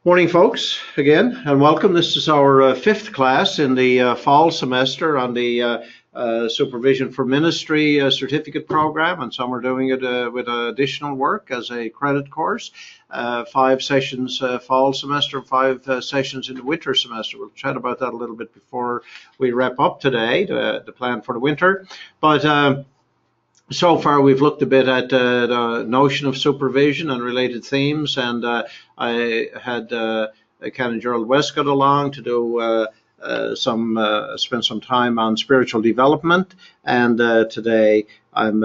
Morning, folks, again, and welcome. This is our fifth class in the fall semester on the Supervision for Ministry certificate program, and some are doing it with additional work as a credit course. 5 sessions fall semester, 5 sessions in the winter semester. We'll chat about that a little bit before we wrap up today, the plan for the winter. But so far, we've looked a bit at the notion of supervision and related themes, and I had Canon Gerald Westcott along to do spend some time on spiritual development, and today I'm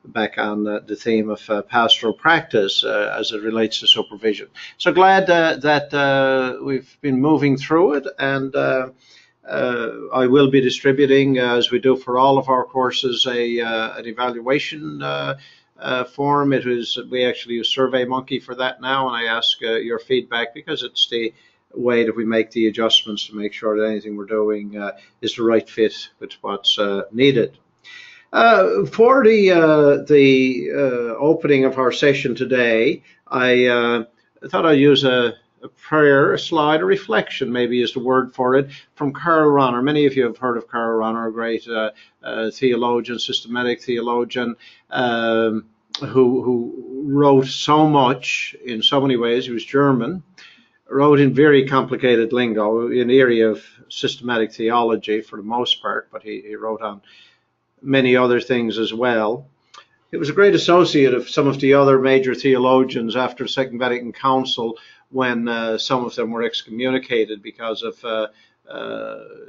back on the theme of pastoral practice as it relates to supervision. So glad that we've been moving through it, and I will be distributing, as we do for all of our courses, an evaluation form. We actually use SurveyMonkey for that now, and I ask your feedback because it's the way that we make the adjustments to make sure that anything we're doing is the right fit with what's needed. For the opening of our session today, I thought I'd use a prayer, a slide, a reflection maybe is the word for it, from Karl Rahner. Many of you have heard of Karl Rahner, a great theologian, systematic theologian, who wrote so much in so many ways. He was German, wrote in very complicated lingo in the area of systematic theology for the most part, but he wrote on many other things as well. He was a great associate of some of the other major theologians after the Second Vatican Council, when some of them were excommunicated because of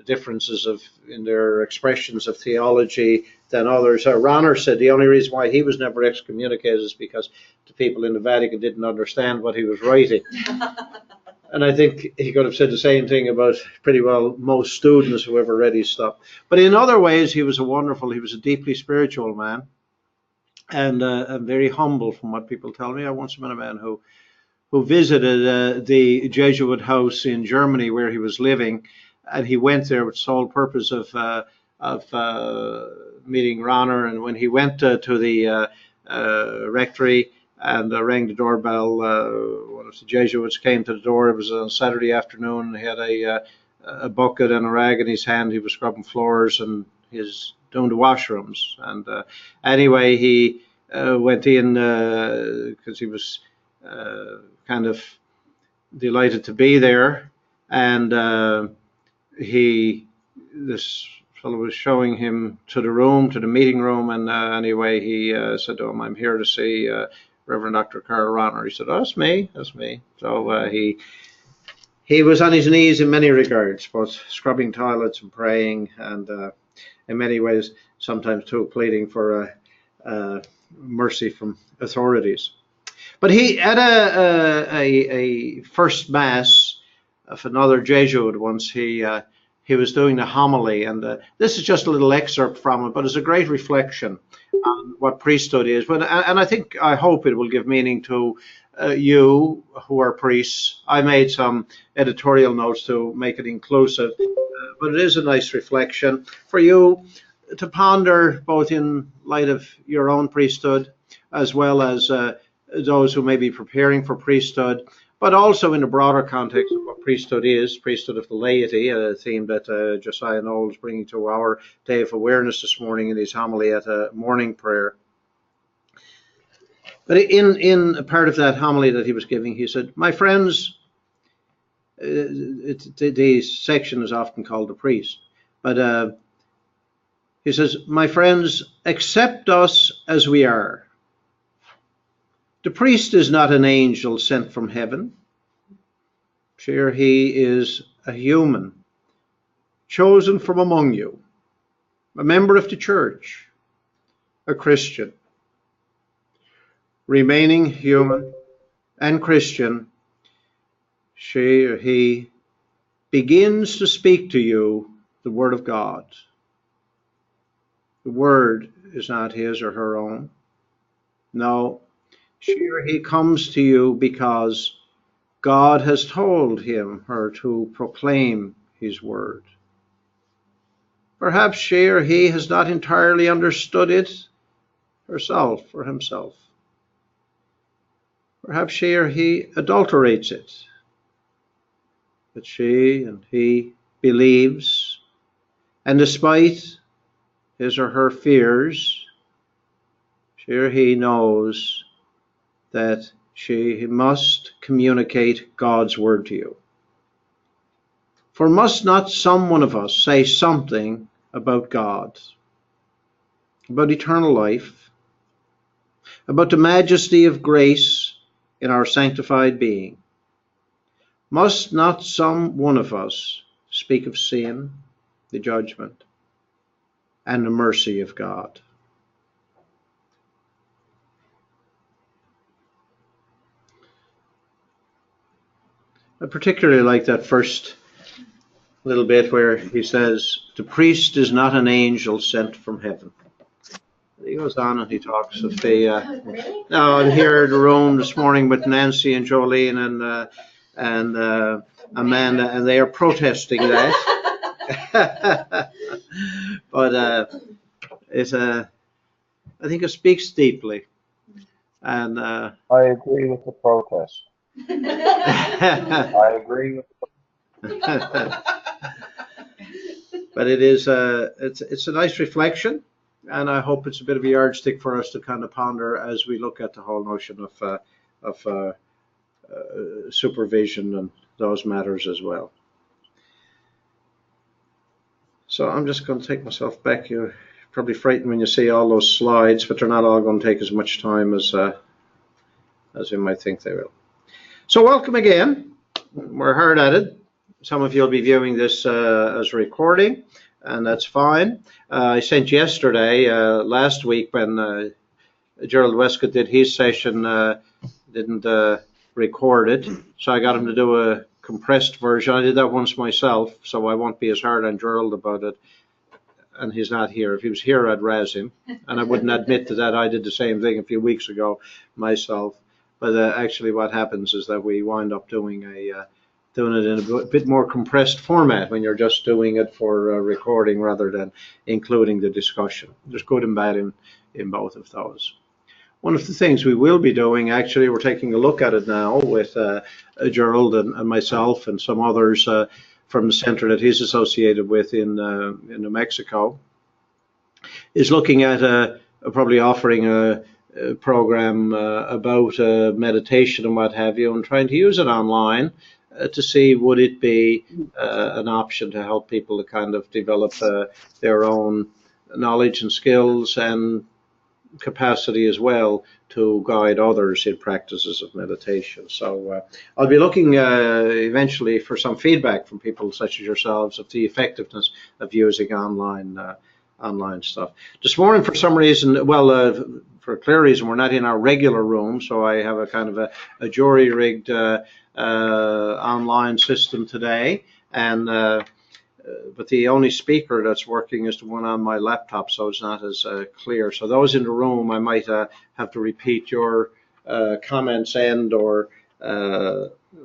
differences in their expressions of theology than others. Rahner said the only reason why he was never excommunicated is because the people in the Vatican didn't understand what he was writing. And I think he could have said the same thing about pretty well most students who ever read his stuff. But in other ways, he was a deeply spiritual man, and very humble from what people tell me. I once met a man who visited the Jesuit house in Germany where he was living, and he went there with the sole purpose of meeting Rahner. And when he went to the rectory and rang the doorbell, one of the Jesuits came to the door. It was on Saturday afternoon. He had a bucket and a rag in his hand. He was scrubbing floors and he's doing the washrooms. And anyway, he went in because he was kind of delighted to be there, and this fellow was showing him to the meeting room, and anyway, he said to him, "I'm here to see Reverend Dr. Karl Rahner." He said, "Oh, that's me." So he was on his knees in many regards, both scrubbing toilets and praying, and in many ways, sometimes too, pleading for mercy from authorities. But he at a first mass of another Jesuit once, he was doing the homily, and this is just a little excerpt from it, but it's a great reflection on what priesthood is. And I hope it will give meaning to you who are priests. I made some editorial notes to make it inclusive, but it is a nice reflection for you to ponder, both in light of your own priesthood as well as those who may be preparing for priesthood, but also in the broader context of what priesthood is, priesthood of the laity, a theme that Josiah Knowles is bringing to our Day of Awareness this morning in his homily at a morning prayer. But in a part of that homily that he was giving, he said, "My friends," the section is often called the priest, but he says, "My friends, accept us as we are. The priest is not an angel sent from heaven. Sure, he is a human, chosen from among you, a member of the church, a Christian. Remaining human and Christian, she or he begins to speak to you the word of God. The word is not his or her own. No, she or he comes to you because God has told him, her, to proclaim his word. Perhaps she or he has not entirely understood it herself or himself. Perhaps she or he adulterates it that she and he believes, and despite his or her fears, she or he knows that he must communicate God's word to you. For must not some one of us say something about God, about eternal life, about the majesty of grace in our sanctified being? Must not some one of us speak of sin, the judgment, and the mercy of God? I particularly like that first little bit where he says, the priest is not an angel sent from heaven. He goes on and he talks of the. Now I'm here in the room this morning with Nancy and Jolene and Amanda, and they are protesting that. But I think it speaks deeply, and I agree with the protest. I agree with. But it is it's a nice reflection, and I hope it's a bit of a yardstick for us to kind of ponder as we look at the whole notion of supervision and those matters as well. So I'm just going to take myself back. You're probably frightened when you see all those slides, but they're not all going to take as much time as you might think they will. So welcome again. We're hard at it. Some of you will be viewing this as a recording, and that's fine. I sent yesterday, last week, when Gerald Westcott did his session, didn't record it, so I got him to do a compressed version. I did that once myself, so I won't be as hard on Gerald about it. And he's not here. If he was here, I'd razz him, and I wouldn't admit to that. I did the same thing a few weeks ago myself. But actually, what happens is that we wind up doing it in a bit more compressed format when you're just doing it for recording rather than including the discussion. There's good and bad in both of those. One of the things we will be doing, actually, we're taking a look at it now with Gerald and myself and some others from the center that he's associated with in New Mexico, is looking at probably offering a program about meditation and what have you, and trying to use it online to see would it be an option to help people to kind of develop their own knowledge and skills and capacity as well to guide others in practices of meditation. So I'll be looking eventually for some feedback from people such as yourselves of the effectiveness of using online stuff. This morning, for some reason, well, for a clear reason, we're not in our regular room, so I have a kind of a jury-rigged online system today, and but the only speaker that's working is the one on my laptop, so it's not as clear. So those in the room, I might have to repeat your comments and or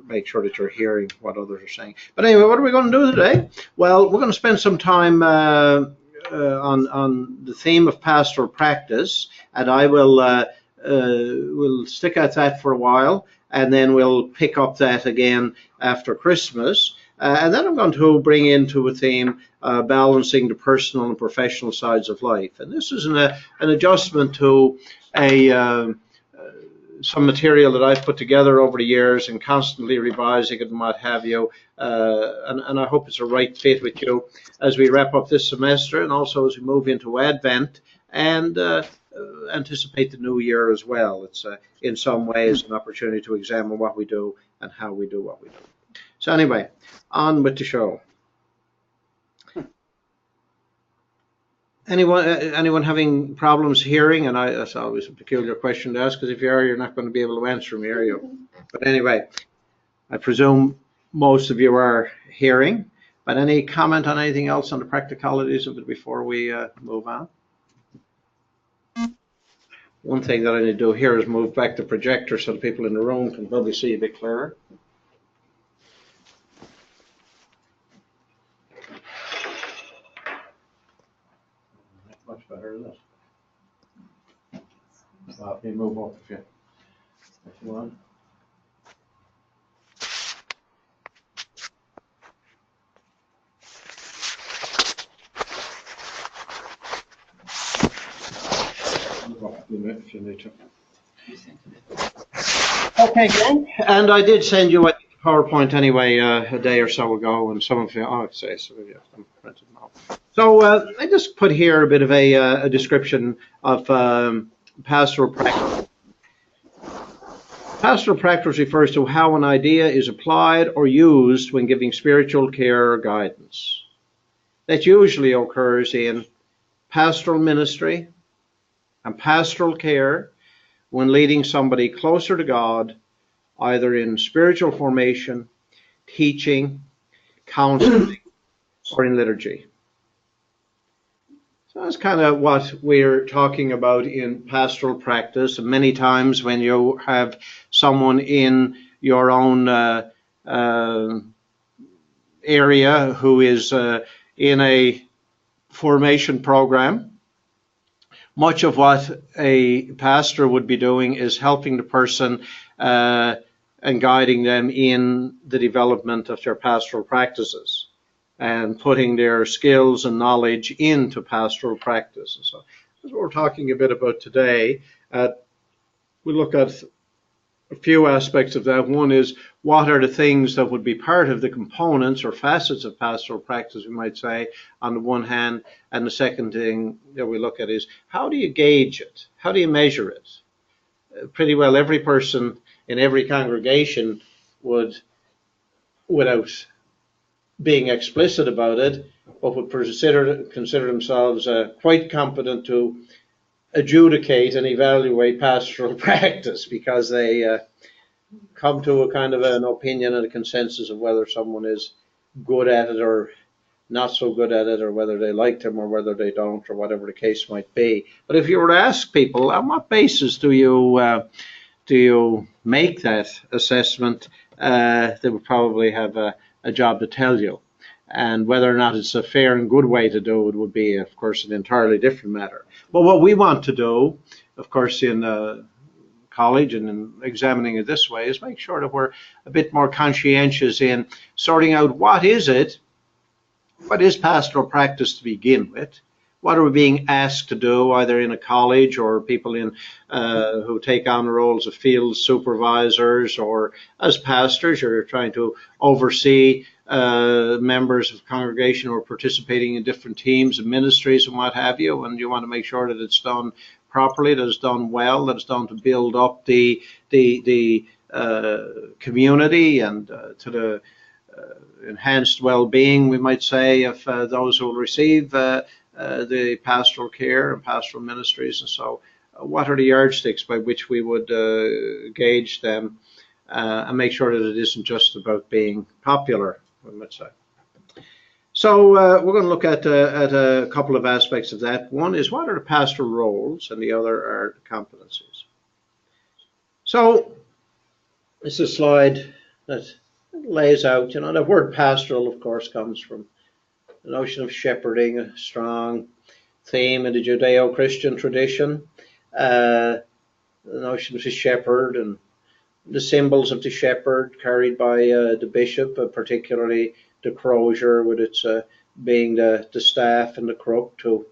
make sure that you're hearing what others are saying. But anyway, what are we going to do today? Well, we're going to spend some time on the theme of pastoral practice, and I will we'll stick at that for a while, and then we'll pick up that again after Christmas. And then I'm going to bring into a theme balancing the personal and professional sides of life. And this is an adjustment to some material that I've put together over the years and constantly revising it and what have you. And I hope it's a right fit with you as we wrap up this semester and also as we move into Advent and anticipate the new year as well. It's in some ways an opportunity to examine what we do and how we do what we do. So anyway, on with the show. Anyone having problems hearing? And that's always a peculiar question to ask, because if you are, you're not going to be able to answer me, are you? But anyway, I presume most of you are hearing. But any comment on anything else on the practicalities of it before we move on? One thing that I need to do here is move back the projector so the people in the room can probably see a bit clearer. Much better, isn't it? Well, you move up if you want. if you need to. Okay, Glenn. And I did send you a PowerPoint anyway a day or so ago, and some of you, I'd say, some of you have them printed now. So I just put here a bit of a description of pastoral practice. Pastoral practice refers to how an idea is applied or used when giving spiritual care or guidance. That usually occurs in pastoral ministry and pastoral care when leading somebody closer to God, either in spiritual formation, teaching, counseling, or in liturgy. So that's kind of what we're talking about in pastoral practice. And many times when you have someone in your own area who is in a formation program, much of what a pastor would be doing is helping the person and guiding them in the development of their pastoral practices and putting their skills and knowledge into pastoral practice. And so that's what we're talking a bit about today. We look at a few aspects of that. One is, what are the things that would be part of the components or facets of pastoral practice, we might say, on the one hand. And the second thing that we look at is, how do you gauge it? How do you measure it? Pretty well every person in every congregation would, without being explicit about it, but would consider themselves quite competent to adjudicate and evaluate pastoral practice, because they come to a kind of an opinion and a consensus of whether someone is good at it or not so good at it, or whether they like them or whether they don't, or whatever the case might be. But if you were to ask people, on what basis do you make that assessment, they would probably have a job to tell you. And whether or not it's a fair and good way to do it would be, of course, an entirely different matter. But what we want to do, of course, in college and in examining it this way, is make sure that we're a bit more conscientious in sorting out what is pastoral practice to begin with. What are we being asked to do, either in a college or people in who take on the roles of field supervisors, or as pastors, you're trying to oversee members of congregation who are participating in different teams and ministries and what have you, and you want to make sure that it's done properly, that it's done well, that it's done to build up the community and to the enhanced well-being, we might say, of those who will receive the pastoral care and pastoral ministries. And so what are the yardsticks by which we would gauge them and make sure that it isn't just about being popular, we might say. So we're going to look at a couple of aspects of that. One is, what are the pastoral roles, and the other are competencies. So this is a slide that lays out, the word pastoral, of course, comes from the notion of shepherding, a strong theme in the Judeo-Christian tradition. The notion of the shepherd and the symbols of the shepherd carried by the bishop, particularly the crozier, with its being the staff and the crook to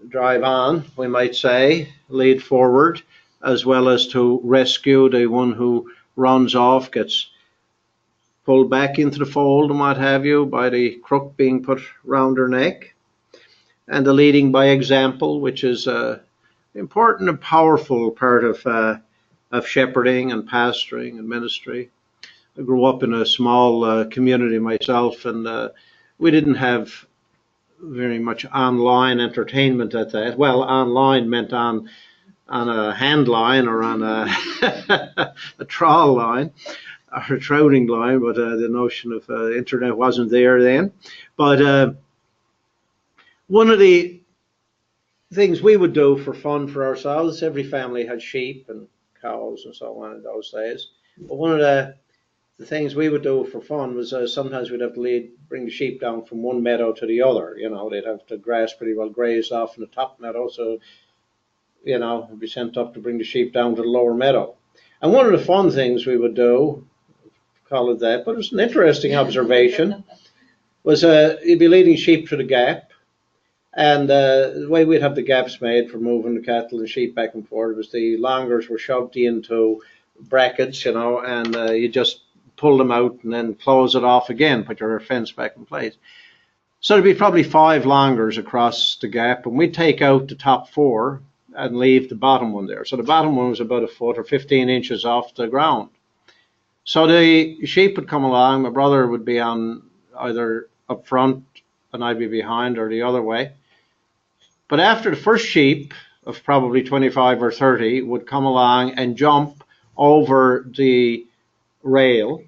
drive on, we might say, lead forward, as well as to rescue the one who runs off, gets pulled back into the fold and what have you by the crook being put round her neck. And the leading by example, which is an important and powerful part of shepherding and pastoring and ministry. I grew up in a small community myself, and we didn't have very much online entertainment at that. Well, online meant on a hand line or on a trawl line or a trouting line, but the notion of internet wasn't there then. But one of the things we would do for fun for ourselves, every family had sheep and cows and so on in those days. But one of the things we would do for fun was sometimes we'd have to bring the sheep down from one meadow to the other. They'd have the grass pretty well grazed off in the top meadow, so we'd be sent up to bring the sheep down to the lower meadow. And one of the fun things we would do, call it that, but it was an interesting observation, was you'd be leading sheep to the gap, And the way we'd have the gaps made for moving the cattle and sheep back and forth was the longers were shoved into brackets, you know, and you just pull them out and then close it off again, put your fence back in place. So there'd be probably 5 longers across the gap, and we'd take out the top 4 and leave the bottom one there. So the bottom one was about a foot or 15 inches off the ground. So the sheep would come along, my brother would be on either up front and I'd be behind, or the other way. But after the first sheep of probably 25 or 30 would come along and jump over the rail,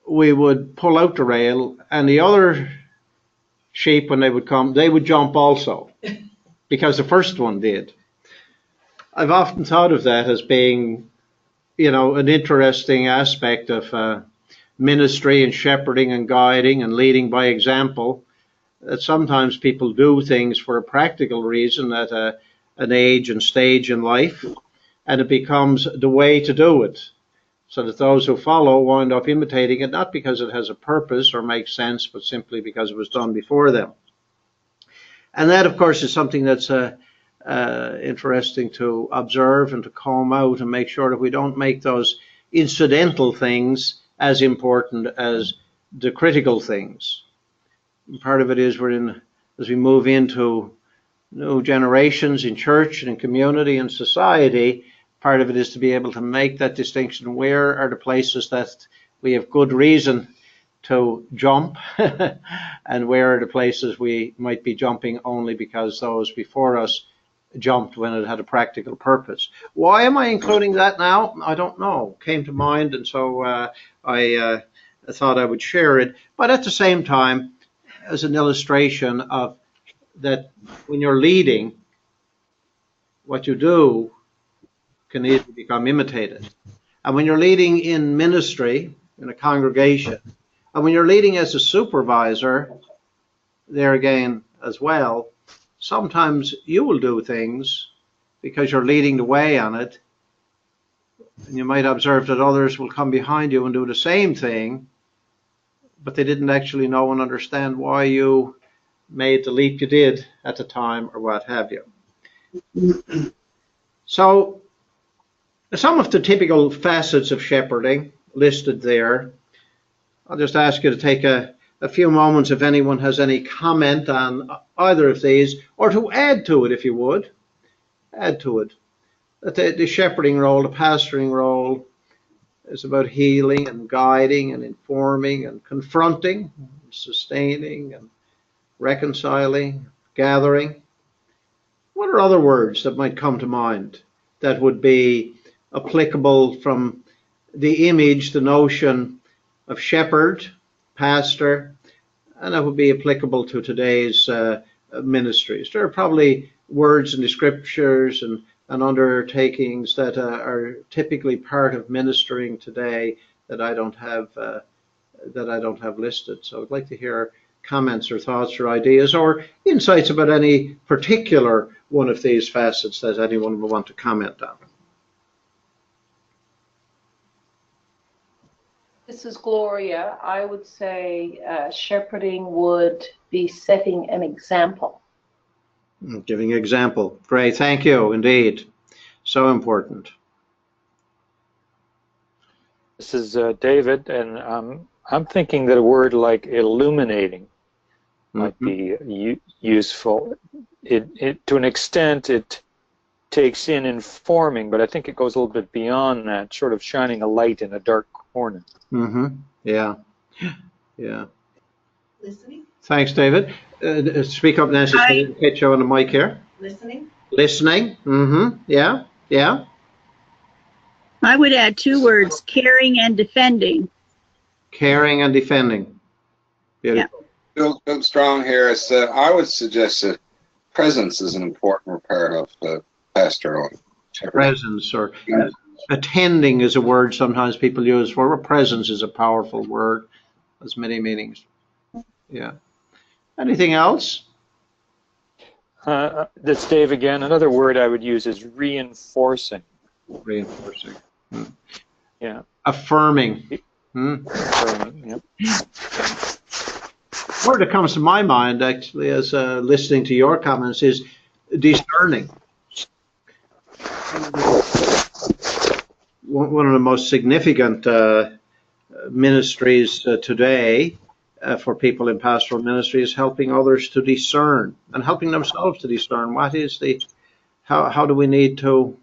we would pull out the rail, and the other sheep, when they would come, they would jump also, because the first one did. I've often thought of that as being, you know, an interesting aspect of ministry and shepherding and guiding and leading by example, that sometimes people do things for a practical reason at an age and stage in life, and it becomes the way to do it, so that those who follow wind up imitating it, not because it has a purpose or makes sense, but simply because it was done before them. And that, of course, is something that's interesting to observe and to comb out and make sure that we don't make those incidental things as important as the critical things. And part of it is as we move into new generations in church and in community and society, part of it is to be able to make that distinction. Where are the places that we have good reason to jump and where are the places we might be jumping only because those before us jumped when it had a practical purpose. Why am I including that now? I don't know. It came to mind, and so I thought I would share it. But at the same time, as an illustration of that, when you're leading, what you do can easily become imitated. And when you're leading in ministry, in a congregation, and when you're leading as a supervisor, there again as well, sometimes you will do things because you're leading the way on it, and you might observe that others will come behind you and do the same thing, but they didn't actually know and understand why you made the leap you did at the time, or what have you. So some of the typical facets of shepherding listed there. I'll just ask you to take a few moments if anyone has any comment on either of these, or to add to it if you would. Add to it. That the shepherding role, the pastoring role, is about healing and guiding and informing and confronting, and sustaining and reconciling, gathering. What are other words that might come to mind that would be applicable from the image, the notion of shepherd, pastor, and that would be applicable to today's ministries? There are probably words in the scriptures and undertakings that are typically part of ministering today that I don't have listed. So I'd like to hear comments or thoughts or ideas or insights about any particular one of these facets that anyone would want to comment on. This is Gloria. I would say shepherding would be setting an example. Giving example. Great, thank you, indeed. So important. This is David, and I'm thinking that a word like illuminating might be useful. To an extent, it takes in informing, but I think it goes a little bit beyond that, sort of shining a light in a dark corner. Yeah. Yeah. Listening. Thanks, David. Speak up, Nancy. So you can catch you on the mic here. Listening. Listening. Yeah. Yeah. I would add 2 words: caring and defending. Caring and defending. Beautiful. Bill Strong here. I would suggest that presence is an important part of the pastoral shepherding. Presence, or attending is a word sometimes people use for it. Presence is a powerful word. Has many meanings. Yeah. Anything else? That's Dave again. Another word I would use is reinforcing. Reinforcing. Yeah. Affirming. Affirming, yep. word that comes to my mind actually as listening to your comments is discerning. One of the most significant ministries today for people in pastoral ministry is helping others to discern and helping themselves to discern what is how do we need to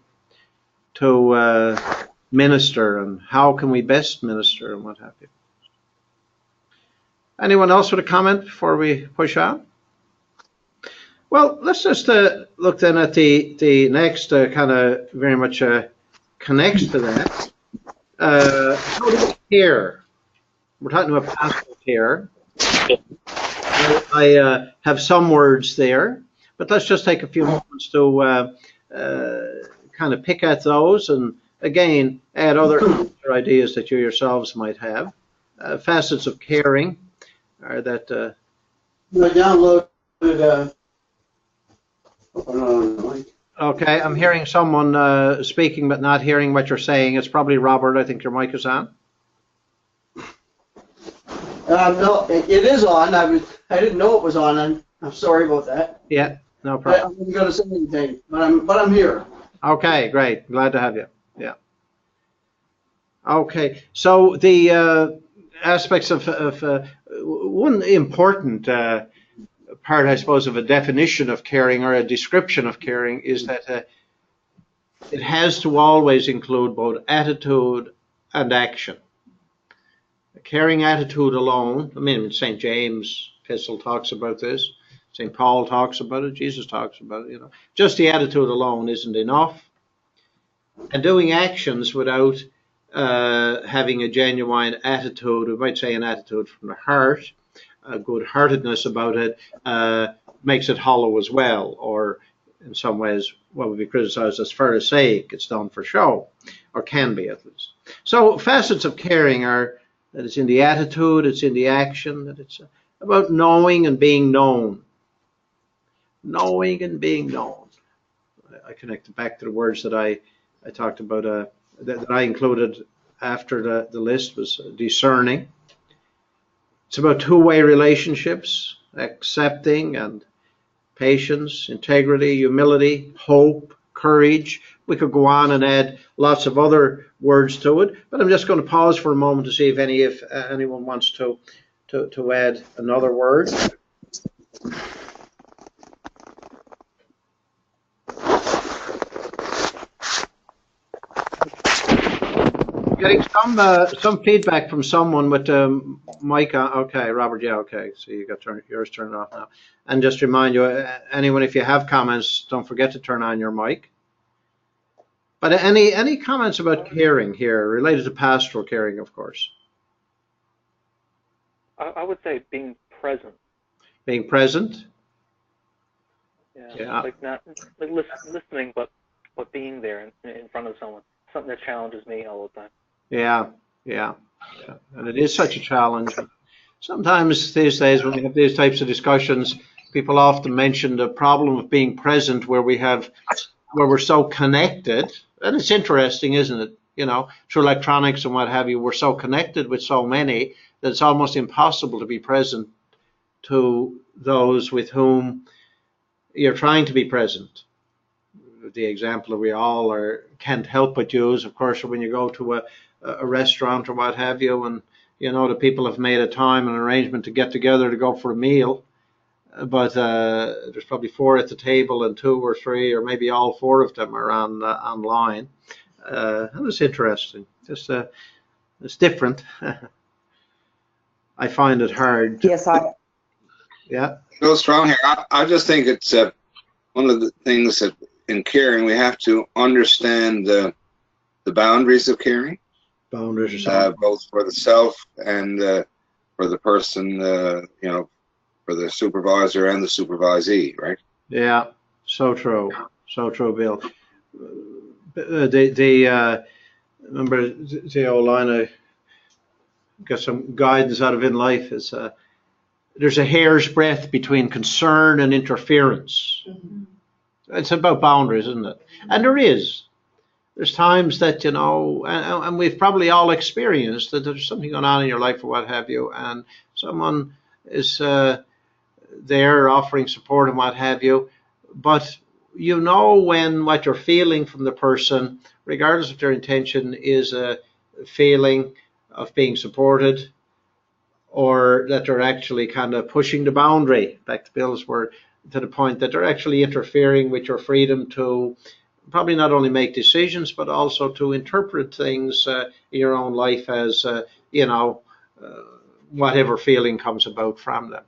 minister, and how can we best minister, and what have you. Anyone else with a comment before we push on? Well, let's just look then at the next kind of very much connects to that. How do we care? We're talking about pastoral care. I have some words there, but let's just take a few moments to kind of pick at those, and again add other ideas that you yourselves might have. Facets of caring are that. I downloaded. Okay, I'm hearing someone speaking, but not hearing what you're saying. It's probably Robert. I think your mic is on. No, it is on. I didn't know it was on. I'm sorry about that. Yeah, no problem. I wasn't going to say anything, but I'm here. Okay, great. Glad to have you. Yeah. Okay, so the aspects of one important part, I suppose, of a definition of caring or a description of caring is that it has to always include both attitude and action. A caring attitude alone, I mean, St. James' epistle talks about this, St. Paul talks about it, Jesus talks about it, you know. Just the attitude alone isn't enough. And doing actions without having a genuine attitude, we might say an attitude from the heart, a good-heartedness about it, makes it hollow as well, or in some ways what would be criticized as Pharisaic. It's done for show, or can be at least. So facets of caring are that it's in the attitude, it's in the action, that it's about knowing and being known. Knowing and being known. I connected back to the words that I talked about, that I included after the list was discerning. It's about two-way relationships, accepting and patience, integrity, humility, hope, courage. We could go on and add lots of other words to it, but I'm just going to pause for a moment to see if anyone wants to add another word. Getting some feedback from someone with mic on. Okay, Robert. Yeah. Okay. So you got yours turned off now. And just remind you, anyone, if you have comments, don't forget to turn on your mic. But any comments about caring here, related to pastoral caring, of course? I would say being present. Being present. Yeah. Like not like listening, but being there in front of someone. Something that challenges me all the time. Yeah. And it is such a challenge. Sometimes these days when we have these types of discussions, people often mention the problem of being present where we're so connected. And it's interesting, isn't it? You know, through electronics and what have you, we're so connected with so many that it's almost impossible to be present to those with whom you're trying to be present. The example that we all can't help but use, of course, when you go to a restaurant or what have you, and you know the people have made a time and arrangement to get together to go for a meal, but there's probably 4 at the table and 2 or 3 or maybe all 4 of them are online. And it's interesting. Just it's different. I find it hard. Yes, Yeah. Go strong here. I just think it's one of the things that in caring we have to understand the boundaries of caring. Boundaries are both for the self and for the person, you know, for the supervisor and the supervisee, right? Yeah, so true, Bill. Remember the old line I got some guidance out of in life is there's a hair's breadth between concern and interference. Mm-hmm. It's about boundaries, isn't it? And there is. There's times that, you know, and we've probably all experienced that there's something going on in your life or what have you, and someone is there offering support and what have you, but you know when what you're feeling from the person, regardless of their intention, is a feeling of being supported, or that they're actually kind of pushing the boundary, back to Bill's word, to the point that they're actually interfering with your freedom to probably not only make decisions, but also to interpret things in your own life as, whatever feeling comes about from them.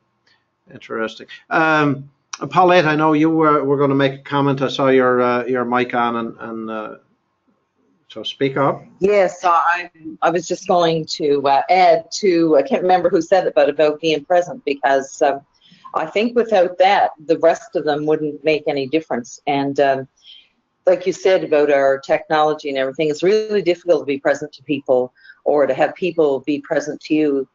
Interesting. Paulette, I know you were going to make a comment. I saw your mic on, and so speak up. Yes, so I was just going to add to, I can't remember who said it, but about being present, because I think without that, the rest of them wouldn't make any difference. And like you said about our technology and everything, it's really difficult to be present to people or to have people be present to you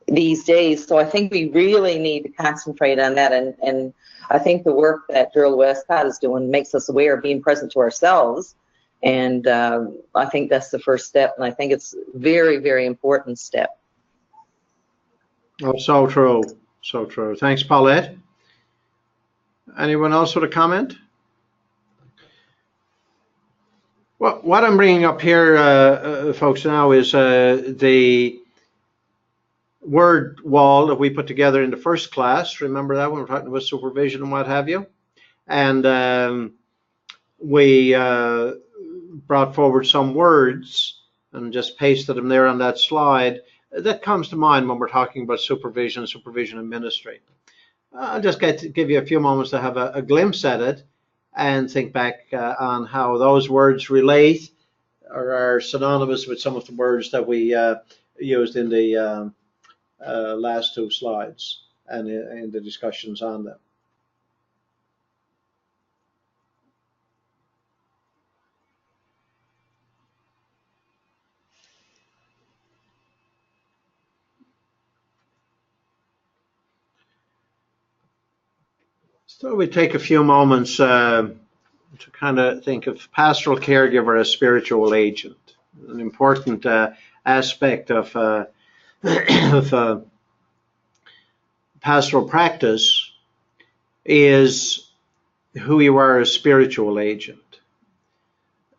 these days. So I think we really need to concentrate on that. And I think the work that Girl Westcott is doing makes us aware of being present to ourselves. And I think that's the first step. And I think it's very, very important step. Oh, so true. So true. Thanks, Paulette. Anyone else with a comment? Well, what I'm bringing up here, folks, now is the word wall that we put together in the first class. Remember that when we're talking about supervision and what have you? And we brought forward some words and just pasted them there on that slide. That comes to mind when we're talking about supervision and ministry. I'll just give you a few moments to have a glimpse at it and think back on how those words relate or are synonymous with some of the words that we used in the last two slides and in the discussions on them. So we take a few moments to kind of think of pastoral caregiver as spiritual agent, an important aspect of, of pastoral practice is who you are as spiritual agent.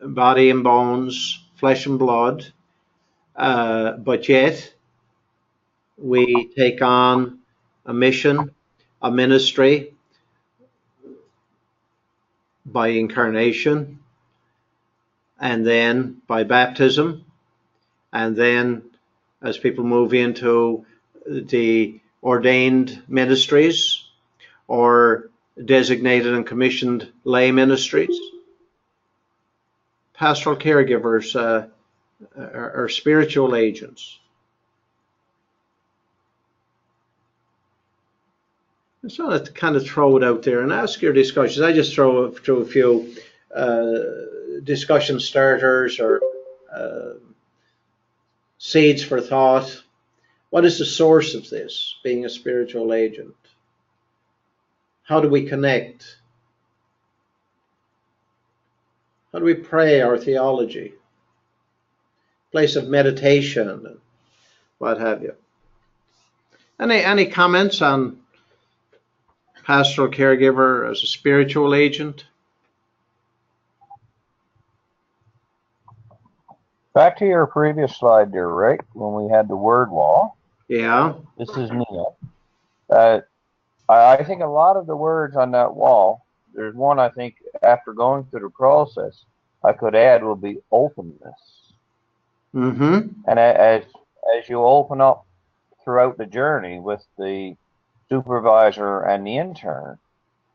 Body and bones, flesh and blood, but yet we take on a mission, a ministry, by incarnation, and then by baptism, and then as people move into the ordained ministries or designated and commissioned lay ministries, pastoral caregivers are spiritual agents. So let's kind of throw it out there and ask your discussions. I just throw a few discussion starters or seeds for thought. What is the source of this, being a spiritual agent? How do we connect? How do we pray our theology? Place of meditation and what have you. Any comments on pastoral caregiver as a spiritual agent? Back to your previous slide there, Rick, when we had the word wall. Yeah. This is Neil. I think a lot of the words on that wall, there's one I think after going through the process, I could add will be openness. Mm-hmm. And as you open up throughout the journey with the supervisor and the intern,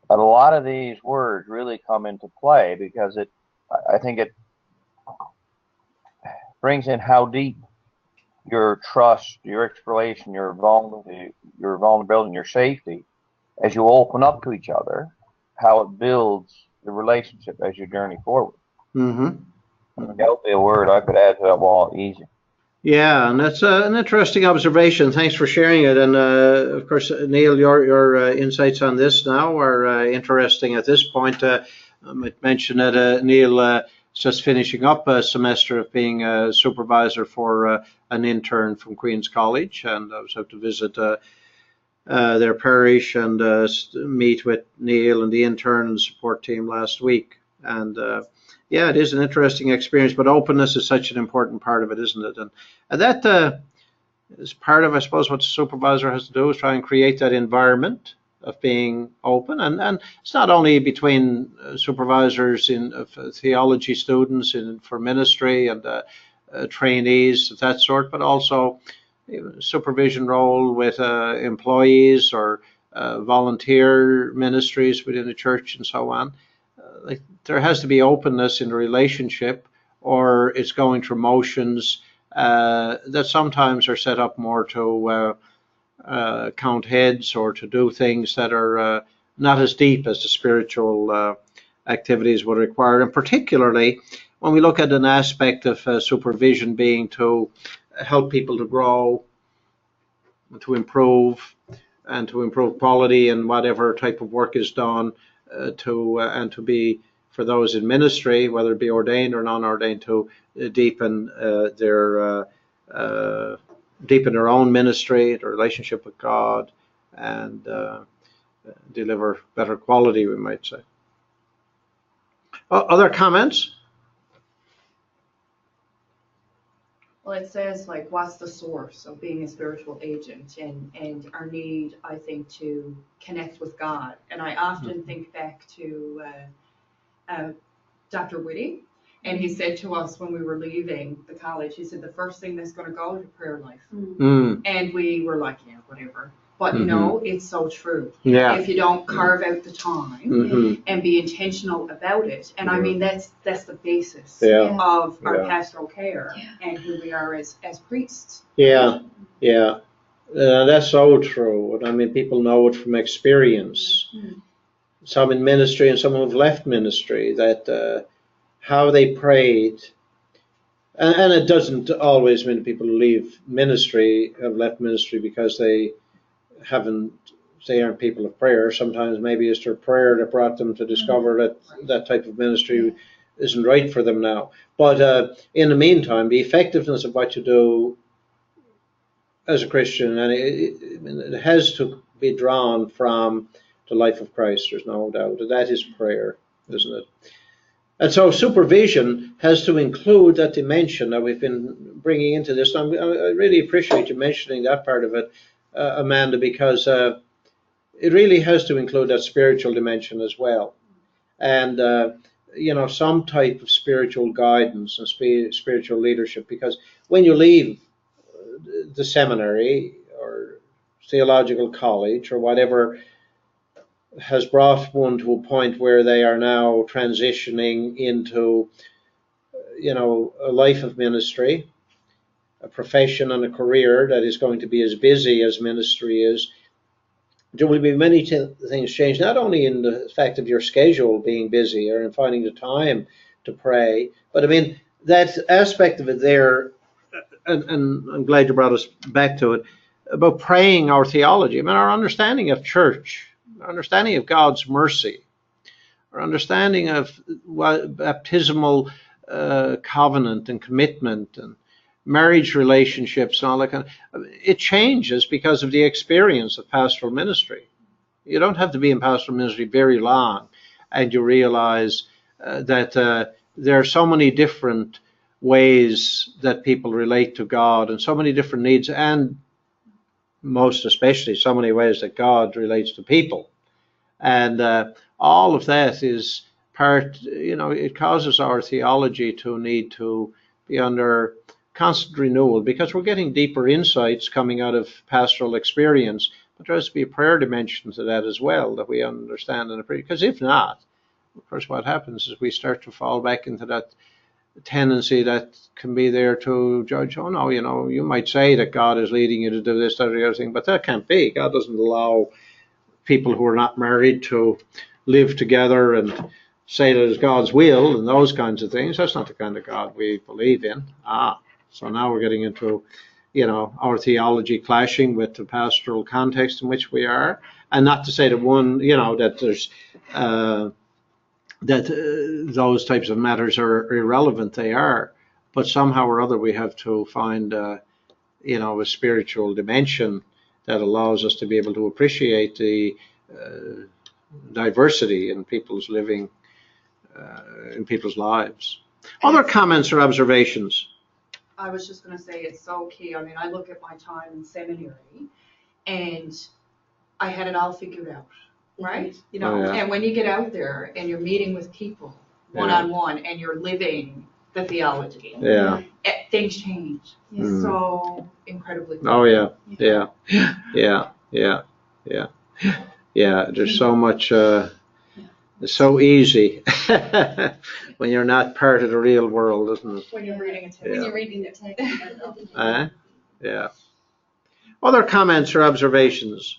a lot of these words really come into play because I think it brings in how deep your trust, your exploration, your vulnerability, and your safety, as you open up to each other, how it builds the relationship as you journey forward. Mm-hmm. That would be a word I could add to that wall easy. Yeah, and that's an interesting observation. Thanks for sharing it. And of course, Neil, your insights on this now are interesting at this point. I might mention that Neil is just finishing up a semester of being a supervisor for an intern from Queen's College, and I was out to visit their parish and meet with Neil and the intern and support team last week. And yeah, it is an interesting experience, but openness is such an important part of it, isn't it? And that is part of, I suppose, what the supervisor has to do is try and create that environment of being open. And it's not only between supervisors in theology students for ministry and trainees of that sort, but also supervision role with employees or volunteer ministries within the church and so on. Like, there has to be openness in the relationship, or it's going through motions that sometimes are set up more to count heads or to do things that are not as deep as the spiritual activities would require. And particularly when we look at an aspect of supervision being to help people to grow, to improve, and to improve quality in whatever type of work is done, and to be, for those in ministry, whether it be ordained or non-ordained, to deepen their own ministry, their relationship with God, and deliver better quality, we might say. Other comments? Well, it says, like, what's the source of being a spiritual agent, and our need, I think, to connect with God. And I often think back to Dr. Whitty, and he said to us when we were leaving the college, he said, the first thing that's going to go is your prayer life. And we were like, yeah, whatever. But no, it's so true. Yeah. If you don't carve out the time and be intentional about it, and I mean that's the basis of our pastoral care and who we are as priests. Yeah, that's so true. I mean, people know it from experience. Some in ministry and some who've left ministry, that how they prayed. And it doesn't always mean people who leave ministry have left ministry because they aren't people of prayer. Sometimes maybe it's their prayer that brought them to discover that that type of ministry isn't right for them now. But in the meantime, the effectiveness of what you do as a Christian, and it has to be drawn from the life of Christ, there's no doubt. That is prayer, isn't it? And so supervision has to include that dimension that we've been bringing into this. I really appreciate you mentioning that part of it, Amanda, because it really has to include that spiritual dimension as well. And, some type of spiritual guidance and spiritual leadership, because when you leave the seminary or theological college or whatever has brought one to a point where they are now transitioning into, a life of ministry, a profession and a career that is going to be as busy as ministry is, there will be many things change, not only in the fact of your schedule being busy or in finding the time to pray, but I mean, that aspect of it there, and I'm glad you brought us back to it, about praying our theology. I mean, our understanding of church, our understanding of God's mercy, our understanding of baptismal covenant and commitment and marriage relationships and all that kind of, it changes because of the experience of pastoral ministry. You don't have to be in pastoral ministry very long, and you realize that there are so many different ways that people relate to God, and so many different needs, and most especially so many ways that God relates to people. And all of that is part, it causes our theology to need to be under constant renewal, because we're getting deeper insights coming out of pastoral experience, but there has to be a prayer dimension to that as well, that we understand in a prayer. Because if not, of course, what happens is we start to fall back into that tendency that can be there to judge, oh no, you might say that God is leading you to do this, that, or the other thing, but that can't be. God doesn't allow people who are not married to live together and say that it's God's will and those kinds of things. That's not the kind of God we believe in. So now we're getting into, our theology clashing with the pastoral context in which we are. And not to say that that there's, those types of matters are irrelevant. They are. But somehow or other we have to find, a spiritual dimension that allows us to be able to appreciate the diversity in people's living, in people's lives. Other comments or observations? I was just going to say it's so key. I mean, I look at my time in seminary and I had it all figured out, right? You know, and when you get out there and you're meeting with people one-on-one and you're living the theology, things change. So incredibly quickly. Oh, yeah. There's so much, it's so easy when you're not part of the real world, isn't it? When you're reading a text. When you're reading the text. Yeah. Other comments or observations?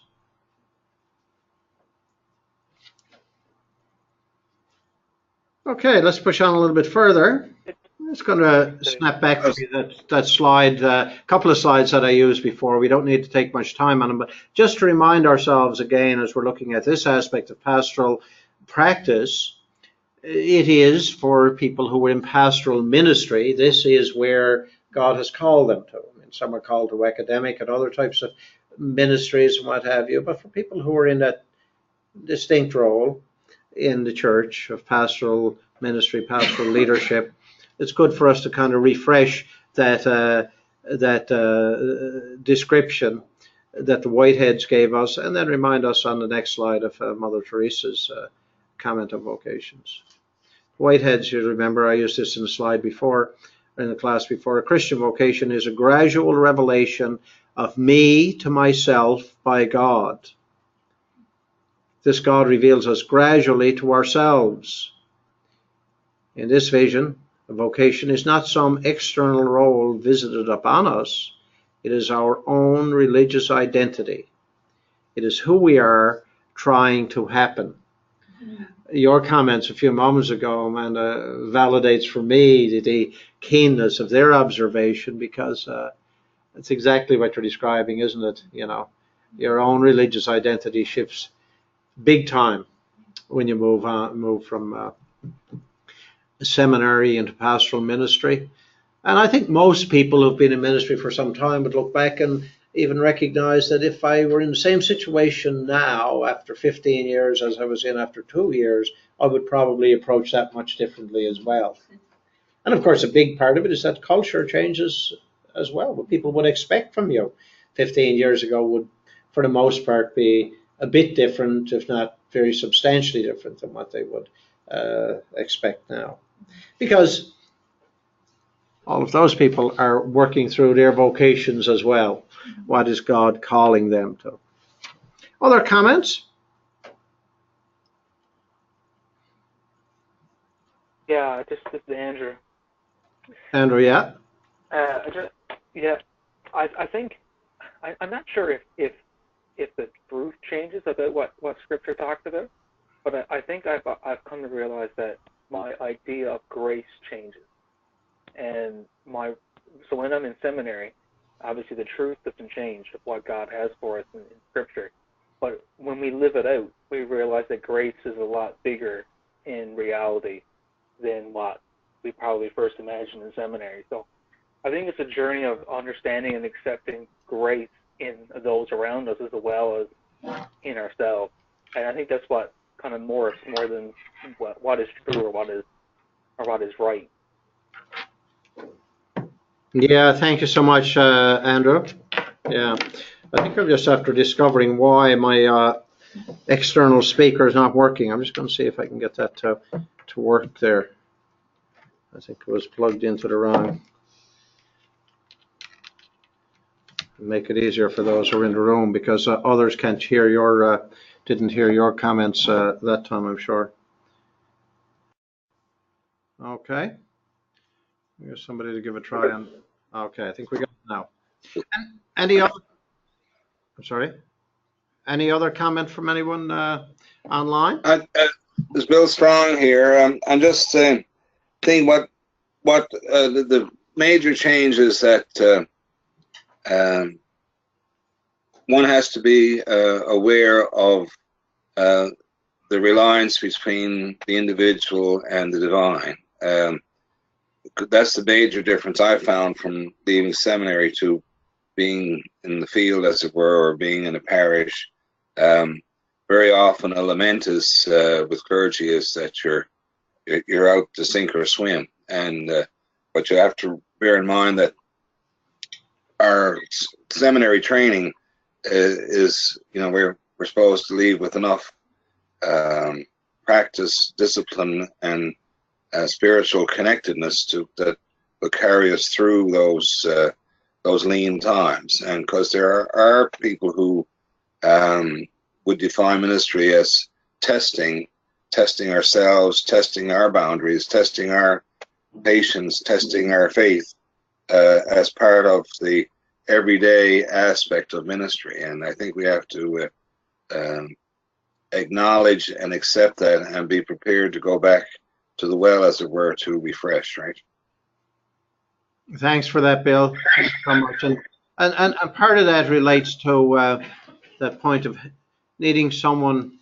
Okay, let's push on a little bit further. I'm just going to snap back to that slide, a couple of slides that I used before. We don't need to take much time on them, but just to remind ourselves again, as we're looking at this aspect of pastoral practice, it is for people who are in pastoral ministry. This is where God has called them to. I mean, some are called to academic and other types of ministries and what have you, but for people who are in that distinct role in the church of pastoral ministry, pastoral leadership, it's good for us to kind of refresh that description that the Whiteheads gave us, and then remind us on the next slide of Mother Teresa's comment on vocations. Whiteheads, you remember, I used this in the slide before, in the class before. A Christian vocation is a gradual revelation of me to myself by God. This God reveals us gradually to ourselves. In this vision, a vocation is not some external role visited upon us. It is our own religious identity. It is who we are trying to happen. Your comments a few moments ago, Amanda, validates for me the keenness of their observation, because it's exactly what you're describing, isn't it? You know, your own religious identity shifts big time when you move from seminary into pastoral ministry. And I think most people who've been in ministry for some time would look back and even recognize that if I were in the same situation now after 15 years as I was in after 2 years, I would probably approach that much differently as well. And of course, a big part of it is that culture changes as well. What people would expect from you 15 years ago would, for the most part, be a bit different, if not very substantially different than what they would expect now. Because all of those people are working through their vocations as well. What is God calling them to? Other comments? Yeah, this is Andrew. Andrew, yeah? I think, I'm not sure if the truth changes about what Scripture talks about, but I think I've come to realize that my idea of grace changes. And so when I'm in seminary, obviously the truth doesn't change of what God has for us in Scripture. But when we live it out, we realize that grace is a lot bigger in reality than what we probably first imagined in seminary. So I think it's a journey of understanding and accepting grace in those around us as well as in ourselves. And I think that's what kind of morphs more than what is true or what is right. Yeah, thank you so much, Andrew. Yeah, I think I'm just after discovering why my external speaker is not working. I'm just going to see if I can get that to work there. I think it was plugged into the wrong. Make it easier for those who are in the room, because others can't hear your, didn't hear your comments that time, I'm sure. Okay. Here's somebody to give a try on. Okay, I think we got it now. Any other? I'm sorry. Any other comment from anyone online? It's Bill Strong here. I'm just saying what the major changes that one has to be aware of the reliance between the individual and the divine. That's the major difference I found from leaving seminary to being in the field, as it were, or being in a parish, very often a lament is with clergy is that you're out to sink or swim, and but you have to bear in mind that our seminary training is, we're supposed to leave with enough practice, discipline, and spiritual connectedness that will carry us through those lean times. And because there are people who would define ministry as testing ourselves, testing our boundaries, testing our patience, testing our faith as part of the everyday aspect of ministry. And I think we have to acknowledge and accept that and be prepared to go back to the well, as it were, to refresh, right? Thanks for that, Bill. Thanks so much. And part of that relates to that point of needing someone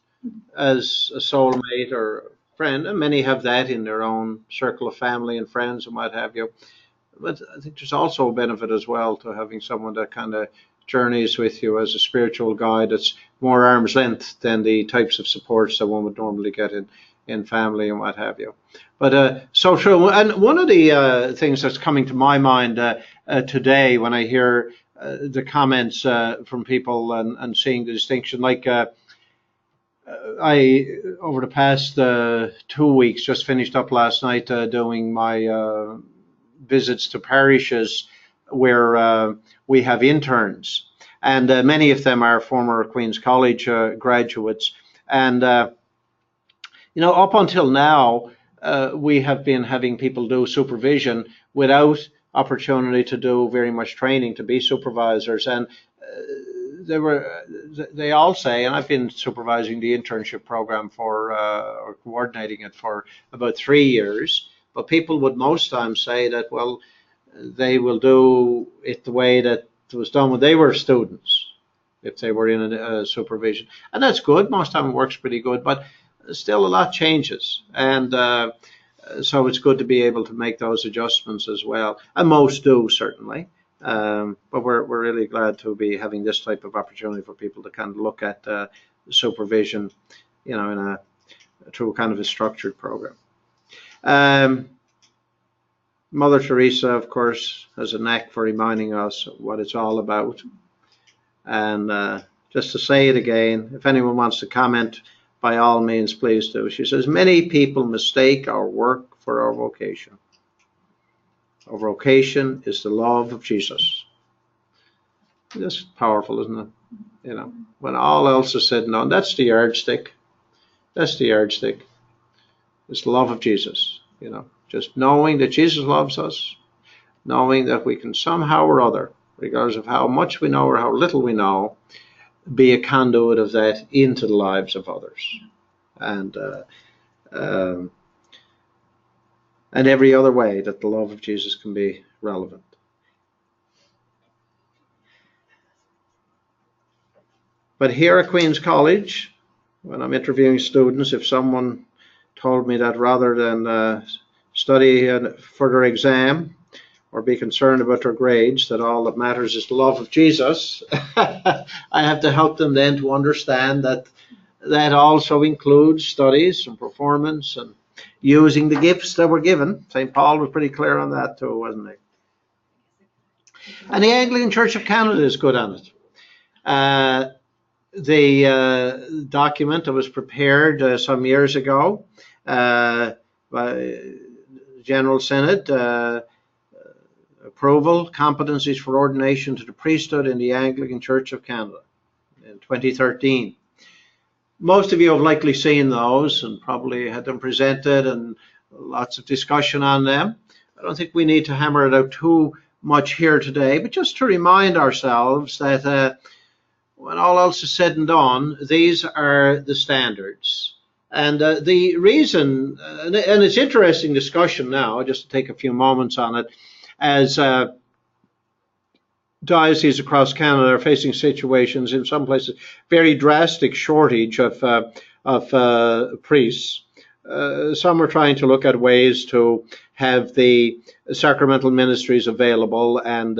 as a soulmate or friend, and many have that in their own circle of family and friends and what have you. But I think there's also a benefit as well to having someone that kind of journeys with you as a spiritual guide that's more arm's length than the types of supports that one would normally get in family and what have you. But so true. And one of the things that's coming to my mind today when I hear the comments from people and seeing the distinction, like I, over the past 2 weeks, just finished up last night doing my visits to parishes where we have interns, and many of them are former Queen's College graduates. And up until now, we have been having people do supervision without opportunity to do very much training to be supervisors. And they all say, and I've been supervising the internship program or coordinating it for about 3 years, but people would most times say that, well, they will do it the way that it was done when they were students, if they were in a supervision. And that's good. Most time it works pretty good, but still a lot changes. And so it's good to be able to make those adjustments as well. And most do, certainly. But we're really glad to be having this type of opportunity for people to kind of look at supervision, through kind of a structured program. Mother Teresa, of course, has a knack for reminding us what it's all about. And just to say it again, if anyone wants to comment, by all means, please do. She says, many people mistake our work for our vocation. Our vocation is the love of Jesus. That's powerful, isn't it? When all else is said and done, that's the yardstick. That's the yardstick. It's the love of Jesus, just knowing that Jesus loves us, knowing that we can somehow or other, regardless of how much we know or how little we know, be a conduit of that into the lives of others. And every other way that the love of Jesus can be relevant. But here at Queen's College, when I'm interviewing students, if someone told me that rather than study for their exam or be concerned about their grades, that all that matters is the love of Jesus, I have to help them then to understand that that also includes studies and performance and using the gifts that were given. St. Paul was pretty clear on that too, wasn't he? And the Anglican Church of Canada is good on it. The document that was prepared some years ago by General Synod, approval, competencies for ordination to the priesthood in the Anglican Church of Canada in 2013. Most of you have likely seen those and probably had them presented and lots of discussion on them. I don't think we need to hammer it out too much here today, but just to remind ourselves that when all else is said and done, these are the standards. And the reason, and it's interesting discussion now, just to take a few moments on it, as dioceses across Canada are facing situations, in some places, very drastic shortage of priests. Some are trying to look at ways to have the sacramental ministries available, and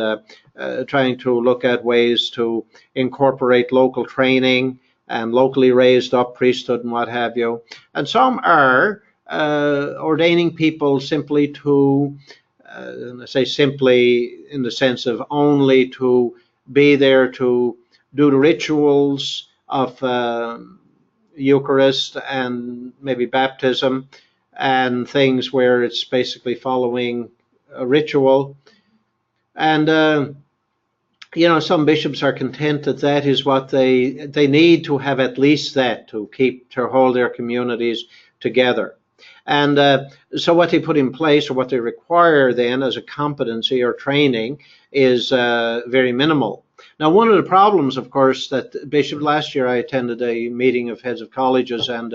trying to look at ways to incorporate local training and locally raised up priesthood and what have you. And some are ordaining people simply to, and I say simply in the sense of only to be there to do the rituals of Eucharist and maybe baptism and things where it's basically following a ritual. And some bishops are content that that is what they need to have, at least that, to hold their communities together. And so what they put in place, or what they require then as a competency or training, is very minimal. Now, one of the problems, of course, that Bishop, last year I attended a meeting of heads of colleges and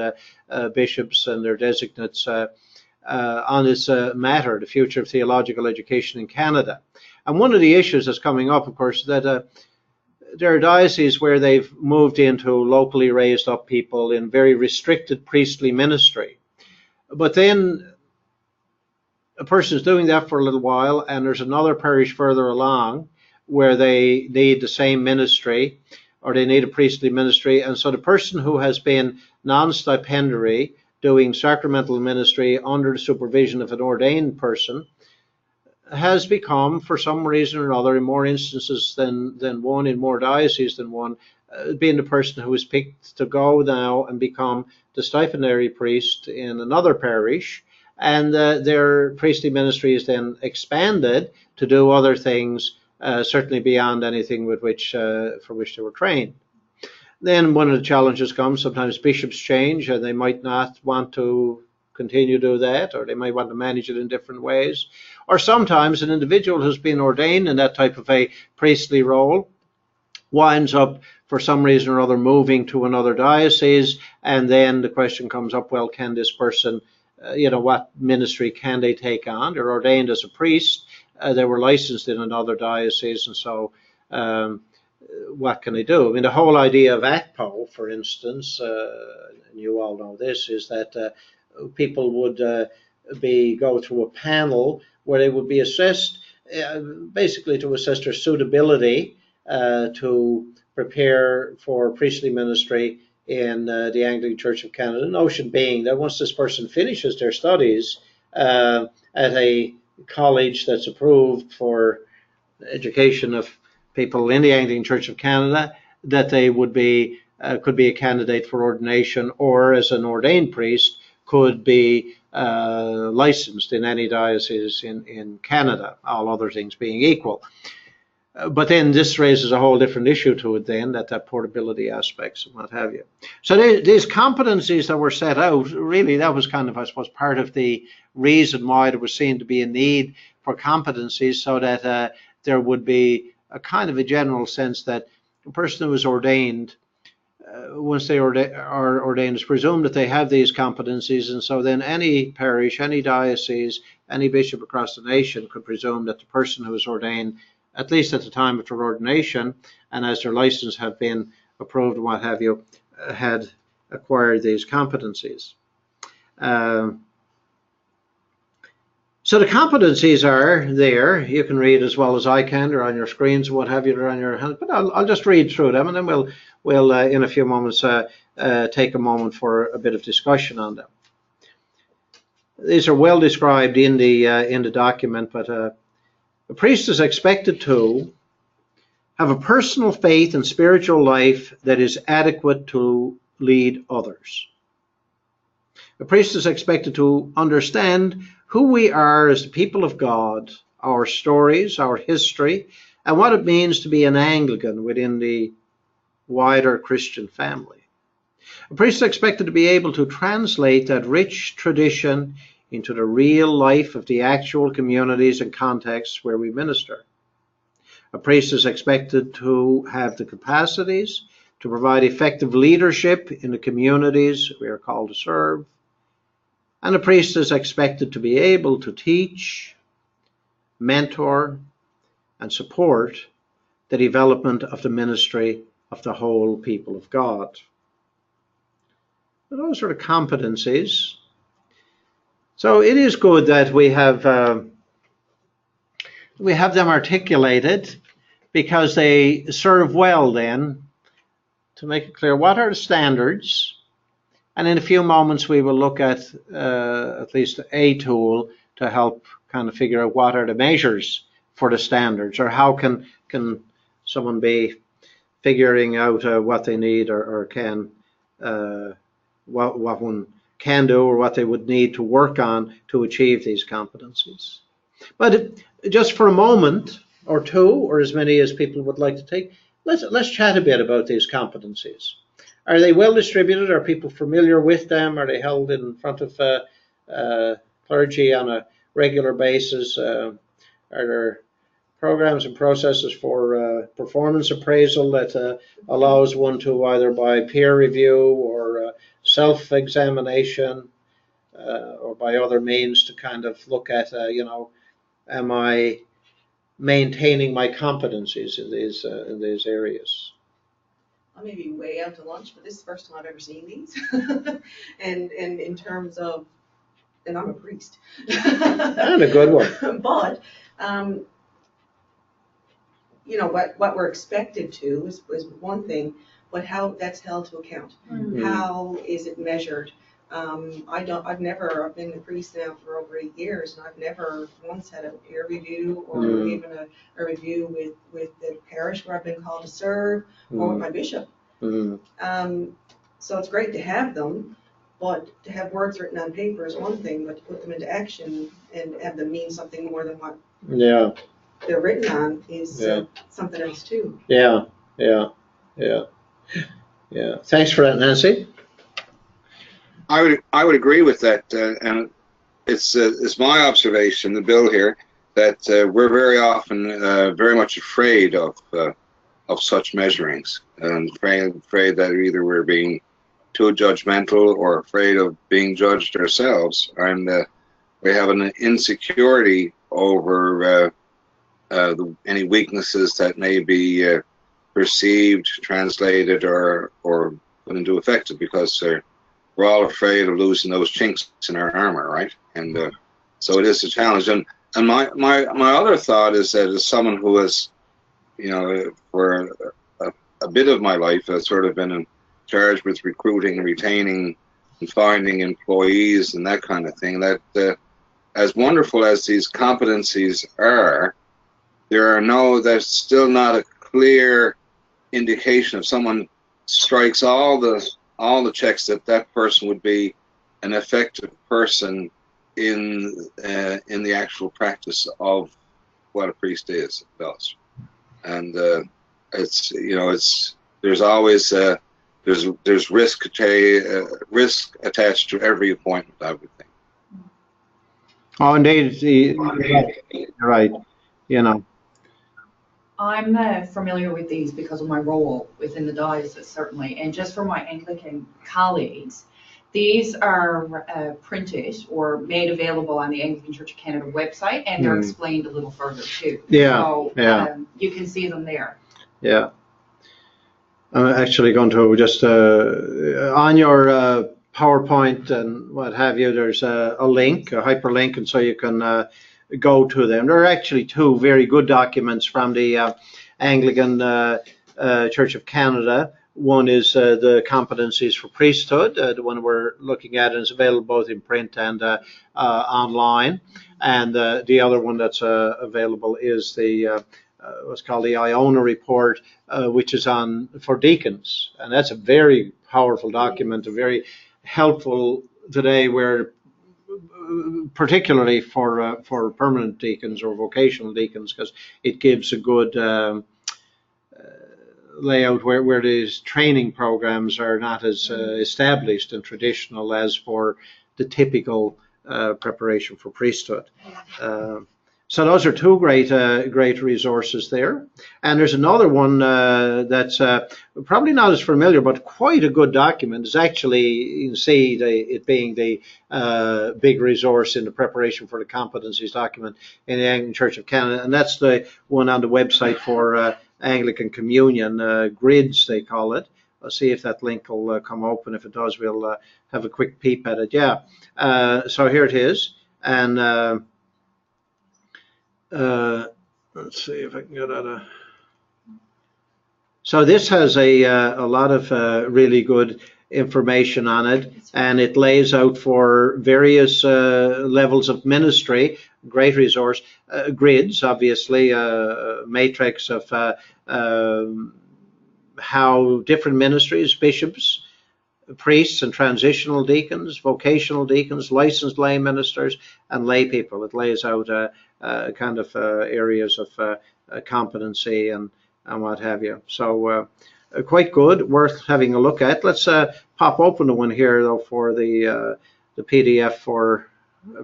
bishops and their designates on this matter, the future of theological education in Canada. And one of the issues that's coming up, of course, that there are dioceses where they've moved into locally raised up people in very restricted priestly ministry. But then a person's doing that for a little while, and there's another parish further along where they need the same ministry, or they need a priestly ministry. And so the person who has been non-stipendiary doing sacramental ministry under the supervision of an ordained person has become, for some reason or other, in more instances than one, in more dioceses than one, being the person who is picked to go now and become the stipendiary priest in another parish, and their priestly ministry is then expanded to do other things, certainly beyond anything with which for which they were trained. Then one of the challenges comes, sometimes bishops change and they might not want to continue to do that, or they might want to manage it in different ways. Or sometimes an individual who's been ordained in that type of a priestly role winds up, for some reason or other, moving to another diocese, and then the question comes up, well, can this person, what ministry can they take on? They're ordained as a priest, they were licensed in another diocese, and so what can they do? I mean, the whole idea of ACPO, for instance, and you all know this, is that people would go through a panel where they would be assessed, basically to assess their suitability to prepare for priestly ministry in the Anglican Church of Canada. The notion being that once this person finishes their studies at a college that's approved for education of people in the Anglican Church of Canada, that they would be could be a candidate for ordination, or as an ordained priest could be licensed in any diocese in Canada, all other things being equal. But then this raises a whole different issue to it then, that portability aspects and what have you. So these competencies that were set out, really that was kind of, I suppose, part of the reason why there was seen to be a need for competencies, so that there would be a kind of a general sense that a person who is ordained, once they are ordained, it's presumed that they have these competencies, and so then any parish, any diocese, any bishop across the nation could presume that the person who is ordained, at least at the time of their ordination, and as their license had been approved and what have you, had acquired these competencies. So the competencies are there. You can read as well as I can. They're on your screens and what have you. They're on your hands. But I'll just read through them, and then we'll in a few moments take a moment for a bit of discussion on them. These are well described in the document, but a priest is expected to have a personal faith and spiritual life that is adequate to lead others. A priest is expected to understand who we are as the people of God, our stories, our history, and what it means to be an Anglican within the wider Christian family. A priest is expected to be able to translate that rich tradition into the real life of the actual communities and contexts where we minister. A priest is expected to have the capacities to provide effective leadership in the communities we are called to serve. And a priest is expected to be able to teach, mentor, and support the development of the ministry of the whole people of God. Those are the competencies. So it is good that we have them articulated, because they serve well then to make it clear what are the standards. And in a few moments we will look at least a tool to help kind of figure out what are the measures for the standards, or how can someone be figuring out what they need, or can what one can do, or what they would need to work on to achieve these competencies. But just for a moment or two, or as many as people would like to take, let's chat a bit about these competencies. Are they well distributed? Are people familiar with them? Are they held in front of clergy on a regular basis? Are there programs and processes for performance appraisal that allows one to, either by peer review or self-examination or by other means, to kind of look at, am I maintaining my competencies in these areas? I may be way out to lunch, but this is the first time I've ever seen these. and in terms of, and I'm a priest. And a good one. But, what we're expected to is one thing, but how that's held to account. Mm-hmm. How is it measured? I've been a priest now for over 8 years, and I've never once had a peer review or even a review with the parish where I've been called to serve, or with my bishop. So it's great to have them, but to have words written on paper is one thing, but to put them into action and have them mean something more than what they're written on is something else too. Yeah. Thanks for that, Nancy. I would agree with that, and it's my observation, the Bill here, that we're very often very much afraid of such measurings, and afraid that either we're being too judgmental or afraid of being judged ourselves, and we have an insecurity over any weaknesses that may be perceived, translated, or put into effect, because we're all afraid of losing those chinks in our armor, right? And so it is a challenge. And my other thought is that, as someone who has, for a bit of my life, has sort of been in charge with recruiting, retaining, and finding employees and that kind of thing, that as wonderful as these competencies are, there's still not a clear indication if someone strikes all the checks that person would be an effective person in the actual practice of what a priest does. And there's always there's risk attached to every appointment, I would think. Oh, indeed, you're right. I'm familiar with these because of my role within the diocese, certainly, and just for my Anglican colleagues, these are printed or made available on the Anglican Church of Canada website, and they're explained a little further too. So you can see them there. Yeah. I'm actually going to just on your PowerPoint and what have you, there's a link, a hyperlink, and so you can go to them. There are actually two very good documents from the Anglican Church of Canada. One is the competencies for priesthood. The one we're looking at is available both in print and online. And the other one that's available is the what's called the Iona report, which is for deacons. And that's a very powerful document, very helpful today, where particularly for permanent deacons or vocational deacons, because it gives a good layout where these training programs are not as established and traditional as for the typical preparation for priesthood. So those are two great resources there. And there's another one that's probably not as familiar, but quite a good document. It's actually, you can see it being the big resource in the preparation for the competencies document in the Anglican Church of Canada. And that's the one on the website for Anglican Communion, grids they call it, I'll see if that link will come open. If it does, we'll have a quick peep at it. Yeah. So here it is. And let's see if I can get at a. So this has a lot of really good information on it, and it lays out for various levels of ministry. Great resource. Grids, obviously, matrix of how different ministries, bishops, priests and transitional deacons, vocational deacons, licensed lay ministers, and lay people. It lays out kind of areas of competency and what have you. So quite good, worth having a look at. Let's pop open the one here though for the PDF for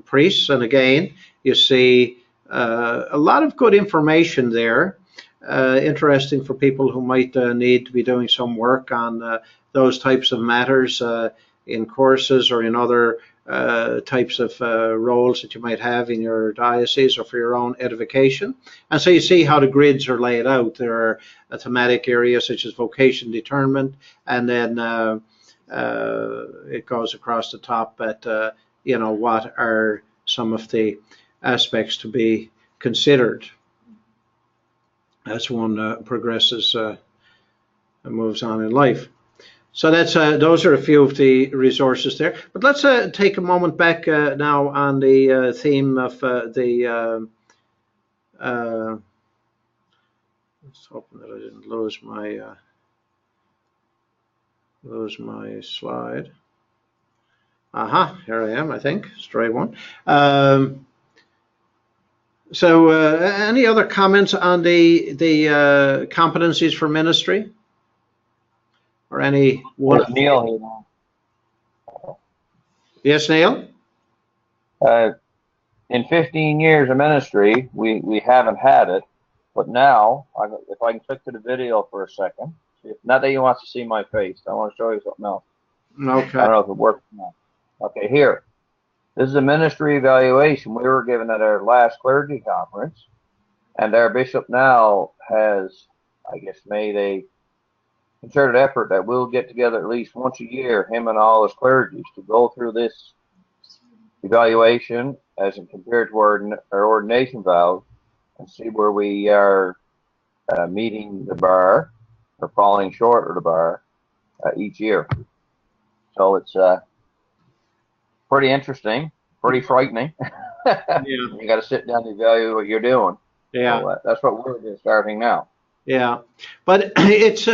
priests, and again you see a lot of good information there. Interesting for people who might need to be doing some work on those types of matters in courses or in other types of roles that you might have in your diocese or for your own edification. And so you see how the grids are laid out. There are a thematic areas such as vocation determined, and then it goes across the top at what are some of the aspects to be considered as one progresses and moves on in life. So that's those are a few of the resources there. But let's take a moment back now on the theme of the. Let's hope that I didn't lose my slide. Aha, here I am. I think stray one. So, any other comments on the competencies for ministry? Or any one? Neil. Yes, Neil? In 15 years of ministry, we haven't had it, but now, if I can click to the video for a second, not that you want to see my face, I want to show you something else. Okay. I don't know if it works now. Okay, here. This is a ministry evaluation we were given at our last clergy conference, and our bishop now has, I guess, made a concerted effort that we'll get together at least once a year, him and all his clergies, to go through this evaluation as compared to our ordination vows and see where we are meeting the bar or falling short of the bar each year. So it's pretty interesting, pretty frightening. Yeah. You got to sit down and evaluate what you're doing. Yeah. So, that's what we're just starting now. Yeah, but it's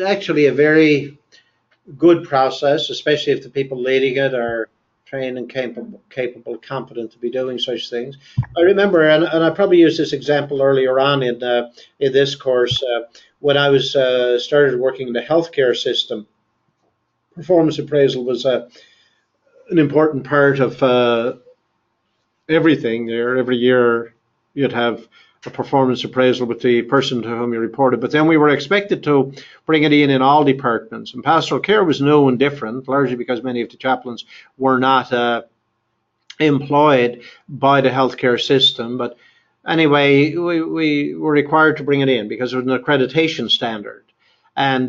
actually a very good process, especially if the people leading it are trained and capable, competent to be doing such things. I remember, and I probably used this example earlier on in this course, when I was started working in the healthcare system. Performance appraisal was an important part of everything there. Every year you'd have a performance appraisal with the person to whom you reported, but then we were expected to bring it in all departments. And pastoral care was new and different, largely because many of the chaplains were not employed by the healthcare system. But anyway, we were required to bring it in because it was an accreditation standard. And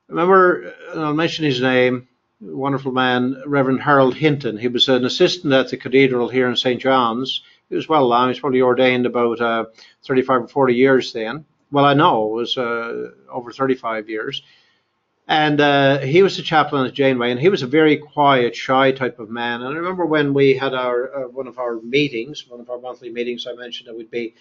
remember, I'll mention his name, wonderful man, Reverend Harold Hinton. He was an assistant at the cathedral here in St. John's. He was well along. He was probably ordained about 35 or 40 years then. Well, I know it was over 35 years. And he was the chaplain at Janeway, and he was a very quiet, shy type of man. And I remember when we had our one of our monthly meetings, I mentioned that we'd be,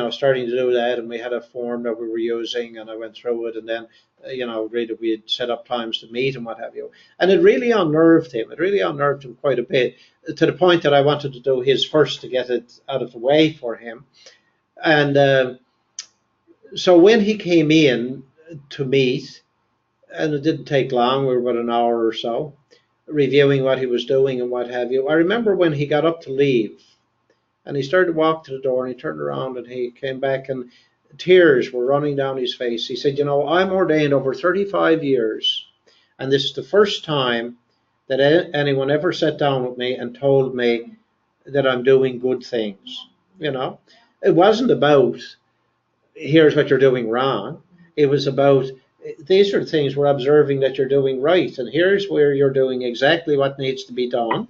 starting to do that, and we had a form that we were using, and I went through it, and then, agreed that we'd set up times to meet and what have you. And it really unnerved him. It really unnerved him quite a bit, to the point that I wanted to do his first to get it out of the way for him. And so when he came in to meet, and it didn't take long, we were about an hour or so, reviewing what he was doing and what have you. I remember when he got up to leave, and he started to walk to the door, and he turned around, and he came back, and tears were running down his face. He said, I'm ordained over 35 years, and this is the first time that anyone ever sat down with me and told me that I'm doing good things. It wasn't about, here's what you're doing wrong. It was about, these are the things we're observing that you're doing right, and here's where you're doing exactly what needs to be done.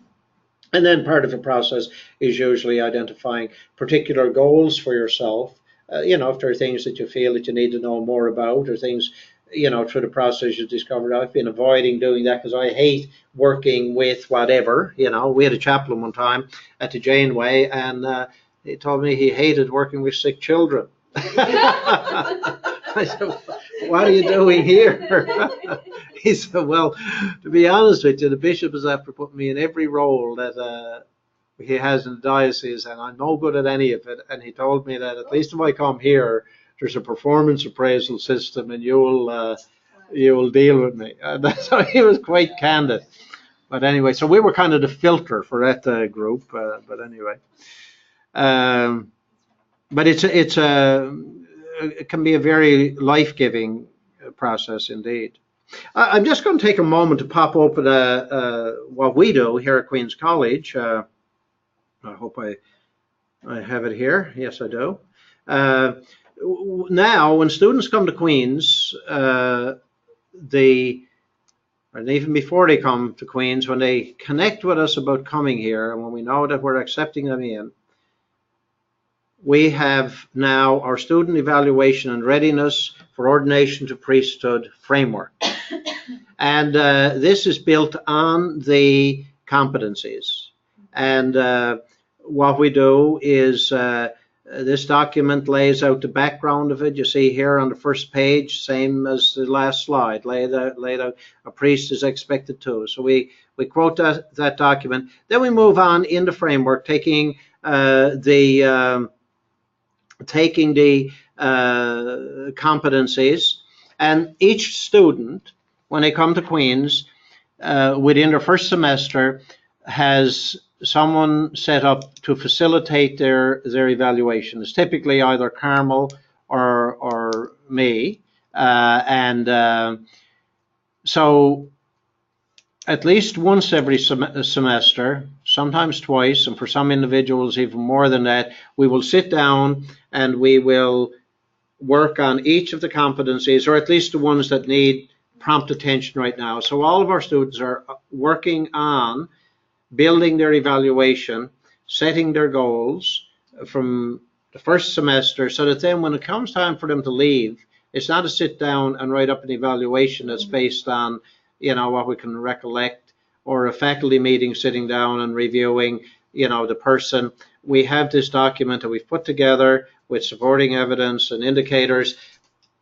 And then part of the process is usually identifying particular goals for yourself. If there are things that you feel that you need to know more about, or things, through the process you discovered. I've been avoiding doing that because I hate working with whatever. We had a chaplain one time at the Janeway, and he told me he hated working with sick children. I said, what are you doing here? He said, well, to be honest with you, the bishop is after putting me in every role that he has in the diocese, and I'm no good at any of it. And he told me that at least if I come here, there's a performance appraisal system, and you'll deal with me. And so he was quite candid. But anyway, so we were kind of the filter for that group. But anyway, but it can be a very life-giving process indeed. I'm just going to take a moment to pop open what we do here at Queen's College. I hope I have it here. Yes, I do. Now, when students come to Queen's, and even before they come to Queen's, when they connect with us about coming here, and when we know that we're accepting them in, we have now our student evaluation and readiness for ordination to priesthood framework. And this is built on the competencies. And what we do is this document lays out the background of it. You see here on the first page, same as the last slide, laid out a priest is expected to. So we quote that document. Then we move on in the framework, taking the competencies, and each student, when they come to Queen's, within their first semester, has someone set up to facilitate their evaluation. It's typically either Carmel or me, so at least once every semester, sometimes twice, and for some individuals even more than that, we will sit down and we will work on each of the competencies, or at least the ones that need prompt attention right now. So all of our students are working on building their evaluation, setting their goals from the first semester, so that then when it comes time for them to leave, it's not to sit down and write up an evaluation that's based on what we can recollect, or a faculty meeting sitting down and reviewing the person. We have this document that we've put together with supporting evidence and indicators,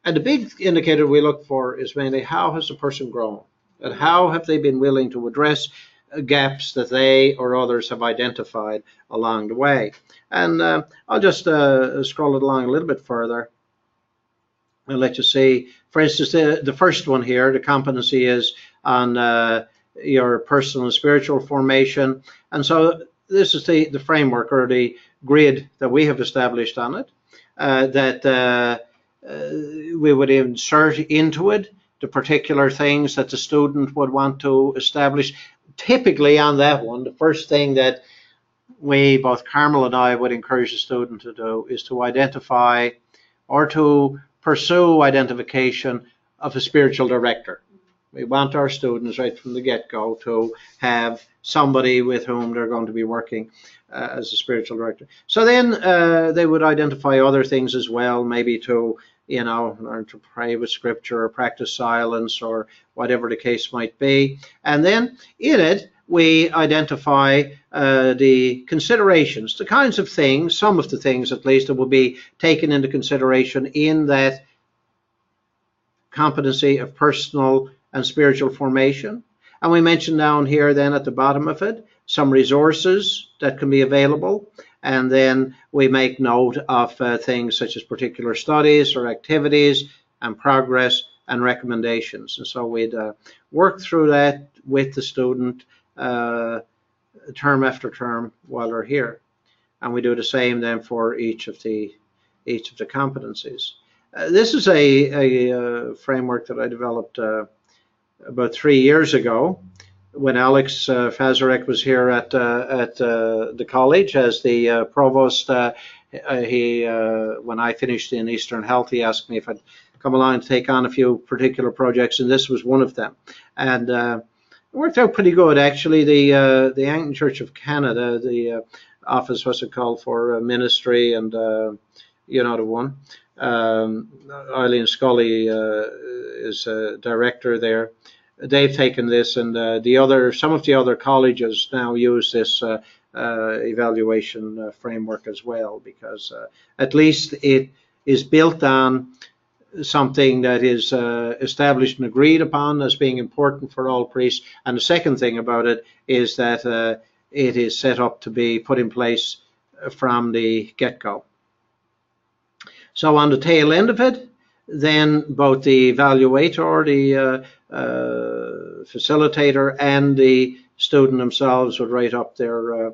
and the big indicator we look for is mainly how has the person grown, and how have they been willing to address gaps that they or others have identified along the way. And I'll just scroll it along a little bit further and let you see. For instance, the first one here, the competency is on your personal and spiritual formation. And so this is the framework, or the grid that we have established on it, that we would insert into it the particular things that the student would want to establish. Typically on that one, the first thing that we, both Carmel and I, would encourage the student to do is to identify or to pursue identification of a spiritual director. We want our students right from the get-go to have somebody with whom they're going to be working as a spiritual director. So then they would identify other things as well, maybe to learn to pray with scripture or practice silence or whatever the case might be. And then in it, we identify the considerations, the kinds of things, some of the things at least, that will be taken into consideration in that competency of personal and spiritual formation. And we mention down here then at the bottom of it some resources that can be available. And then we make note of things such as particular studies or activities and progress and recommendations. And so we'd work through that with the student term after term while they're here. And we do the same then for each of the competencies. This is a framework that I developed about 3 years ago, when Alex Fazarek was here at the college as the provost. When I finished in Eastern Health, he asked me if I'd come along to take on a few particular projects, and this was one of them. And it worked out pretty good, actually. The Anglican Church of Canada, the office, what's it called, for ministry, and you know the one. Eileen Scully is a director there. They've taken this, and some of the other colleges now use this evaluation framework as well, because at least it is built on something that is established and agreed upon as being important for all priests. And the second thing about it is that it is set up to be put in place from the get-go. So on the tail end of it, then both the evaluator, the facilitator, and the student themselves would write up their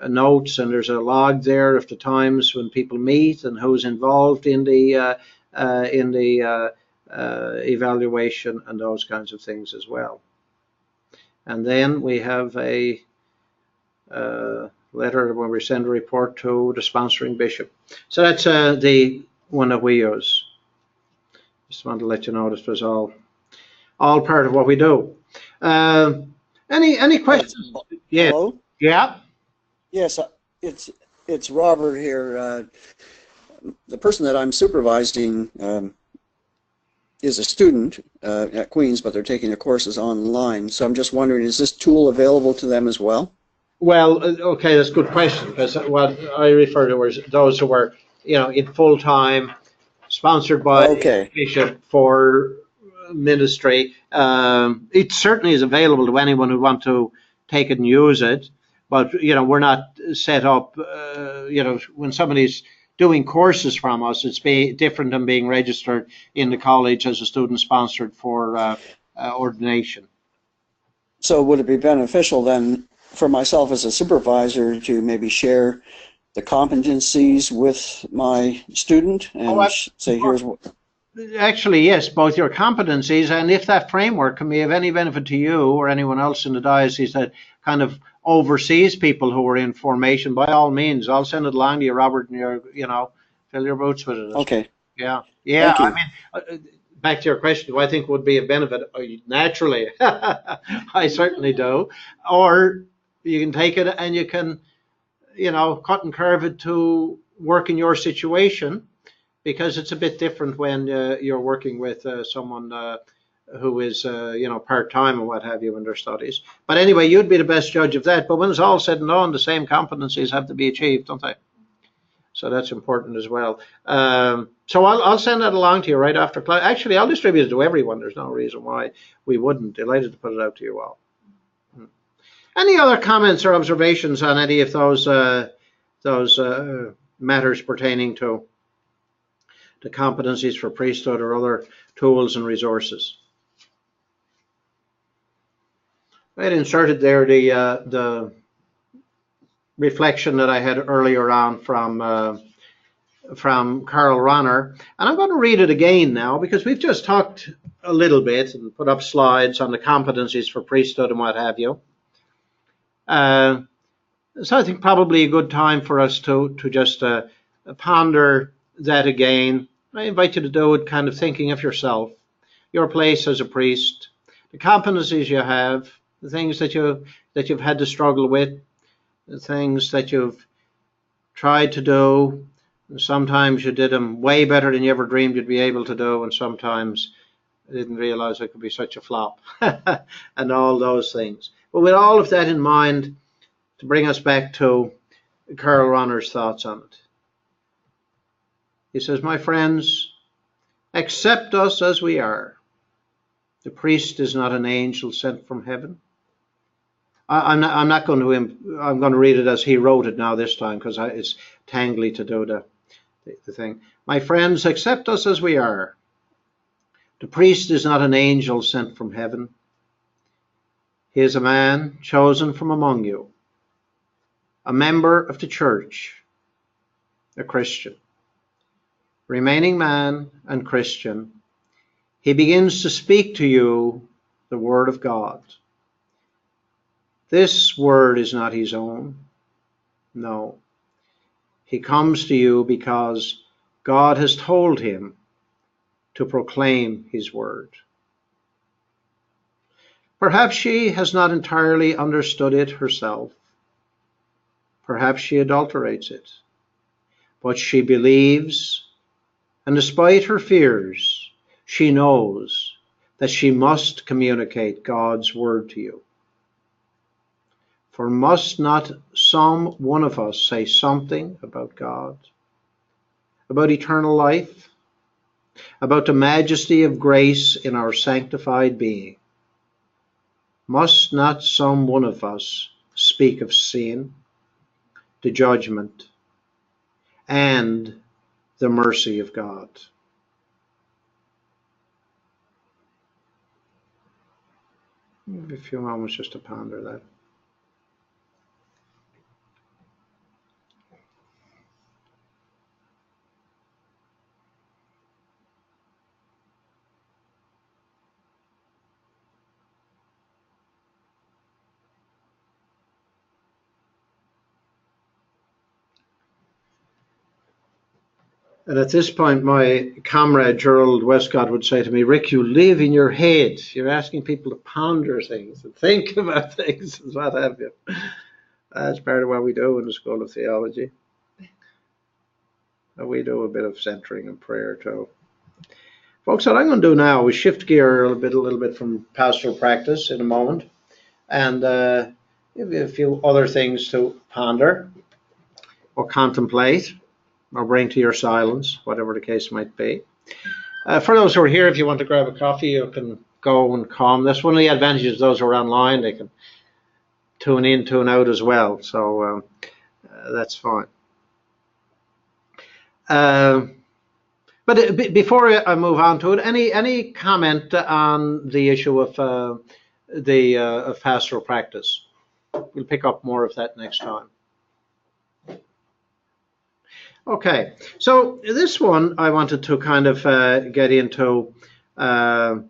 notes, and there's a log there of the times when people meet and who's involved in the evaluation and those kinds of things as well. And then we have a letter when we send a report to the sponsoring bishop. So that's the one that we use. Just wanted to let you know this was all part of what we do. Any questions? Yeah. Hello? Yeah. Yes, it's Robert here. The person that I'm supervising is a student at Queen's, but they're taking their courses online. So I'm just wondering, is this tool available to them as well? Well, okay, that's a good question, because what I refer to as those who were, in full time, sponsored by the bishop for ministry. It certainly is available to anyone who wants to take it and use it. But we're not set up. When somebody's doing courses from us, it's different than being registered in the college as a student sponsored for ordination. So would it be beneficial then for myself as a supervisor to maybe share the competencies with my student and say, here's what... Actually, yes, both your competencies, and if that framework can be of any benefit to you or anyone else in the diocese that kind of oversees people who are in formation, by all means, I'll send it along to you, Robert, and fill your boots with it. Okay. Yeah. Thank you. I mean, back to your question, do I think would be a benefit? Naturally, I certainly do. Or you can take it and you can, cut and curve it to work in your situation, because it's a bit different when you're working with someone who is, part-time and what have you in their studies. But anyway, you'd be the best judge of that. But when it's all said and done, the same competencies have to be achieved, don't they? So that's important as well. So I'll send that along to you right after class. Actually, I'll distribute it to everyone. There's no reason why we wouldn't. Delighted to put it out to you all. Any other comments or observations on any of those matters pertaining to the competencies for priesthood or other tools and resources? I had inserted there the reflection that I had earlier on from Karl Rahner, and I'm going to read it again now because we've just talked a little bit and put up slides on the competencies for priesthood and what have you. So I think probably a good time for us to just ponder that again. I invite you to do it kind of thinking of yourself, your place as a priest, the competencies you have, the things that you've had to struggle with, the things that you've tried to do. And sometimes you did them way better than you ever dreamed you'd be able to do, and sometimes you didn't realize it could be such a flop, and all those things. But with all of that in mind, to bring us back to Karl Rahner's thoughts on it. He says, "My friends, accept us as we are. The priest is not an angel sent from heaven." I'm going to read it as he wrote it now this time, because it's tangly to do the thing. "My friends, accept us as we are. The priest is not an angel sent from heaven. He is a man chosen from among you, a member of the church, a Christian. Remaining man and Christian, he begins to speak to you the word of God. This word is not his own. No. He comes to you because God has told him to proclaim his word. Perhaps she has not entirely understood it herself. Perhaps she adulterates it. But she believes, and despite her fears, she knows that she must communicate God's word to you. For must not some one of us say something about God, about eternal life, about the majesty of grace in our sanctified being? Must not some one of us speak of sin, the judgment, and the mercy of God? Maybe a few moments just to ponder that. And at this point, my comrade Gerald Westcott would say to me, Rick, you live in your head. You're asking people to ponder things and think about things and what have you. That's part of what we do in the School of Theology. And we do a bit of centering and prayer too. Folks, what I'm going to do now is shift gear a little bit from pastoral practice in a moment, and give you a few other things to ponder or contemplate, or bring to your silence, whatever the case might be. For those who are here, if you want to grab a coffee, you can go and come. That's one of the advantages of those who are online. They can tune in, tune out as well. So that's fine. But before I move on to it, any comment on the issue of of pastoral practice? We'll pick up more of that next time. Okay, so this one I wanted to kind of get into, and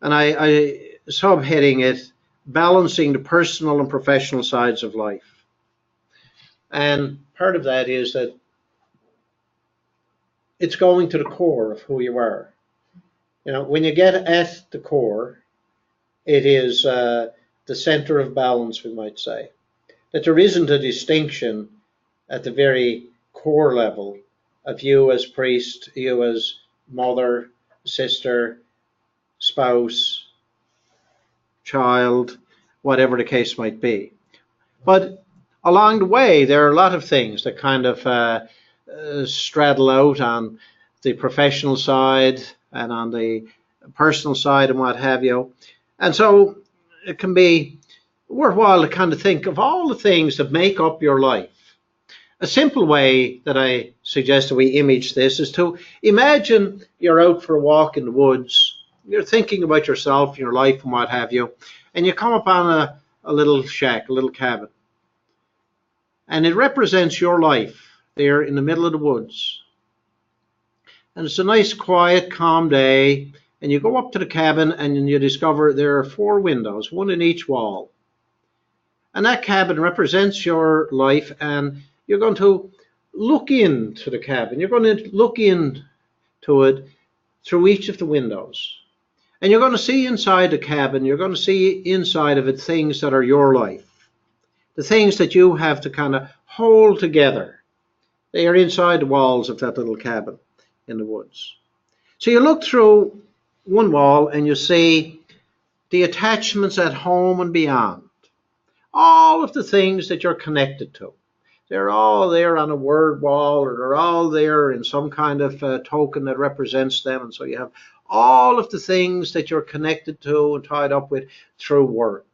I subheading it, balancing the personal and professional sides of life. And part of that is that it's going to the core of who you are. You know, when you get at the core, it is the center of balance, we might say. That there isn't a distinction at the very core level of you as priest, you as mother, sister, spouse, child, whatever the case might be. But along the way, there are a lot of things that kind of straddle out on the professional side and on the personal side and what have you. And so it can be worthwhile to kind of think of all the things that make up your life. A simple way that I suggest that we image this is to imagine you're out for a walk in the woods, you're thinking about yourself, your life and what have you, and you come upon a little shack, a little cabin. And it represents your life there in the middle of the woods. And it's a nice, quiet, calm day, and you go up to the cabin and you discover there are 4 windows, one in each wall. And that cabin represents your life, and you're going to look into the cabin. You're going to look into it through each of the windows. And you're going to see inside the cabin, you're going to see inside of it things that are your life. The things that you have to kind of hold together. They are inside the walls of that little cabin in the woods. So you look through one wall and you see the attachments at home and beyond. All of the things that you're connected to. They're all there on a word wall, or they're all there in some kind of token that represents them. And so you have all of the things that you're connected to and tied up with through work.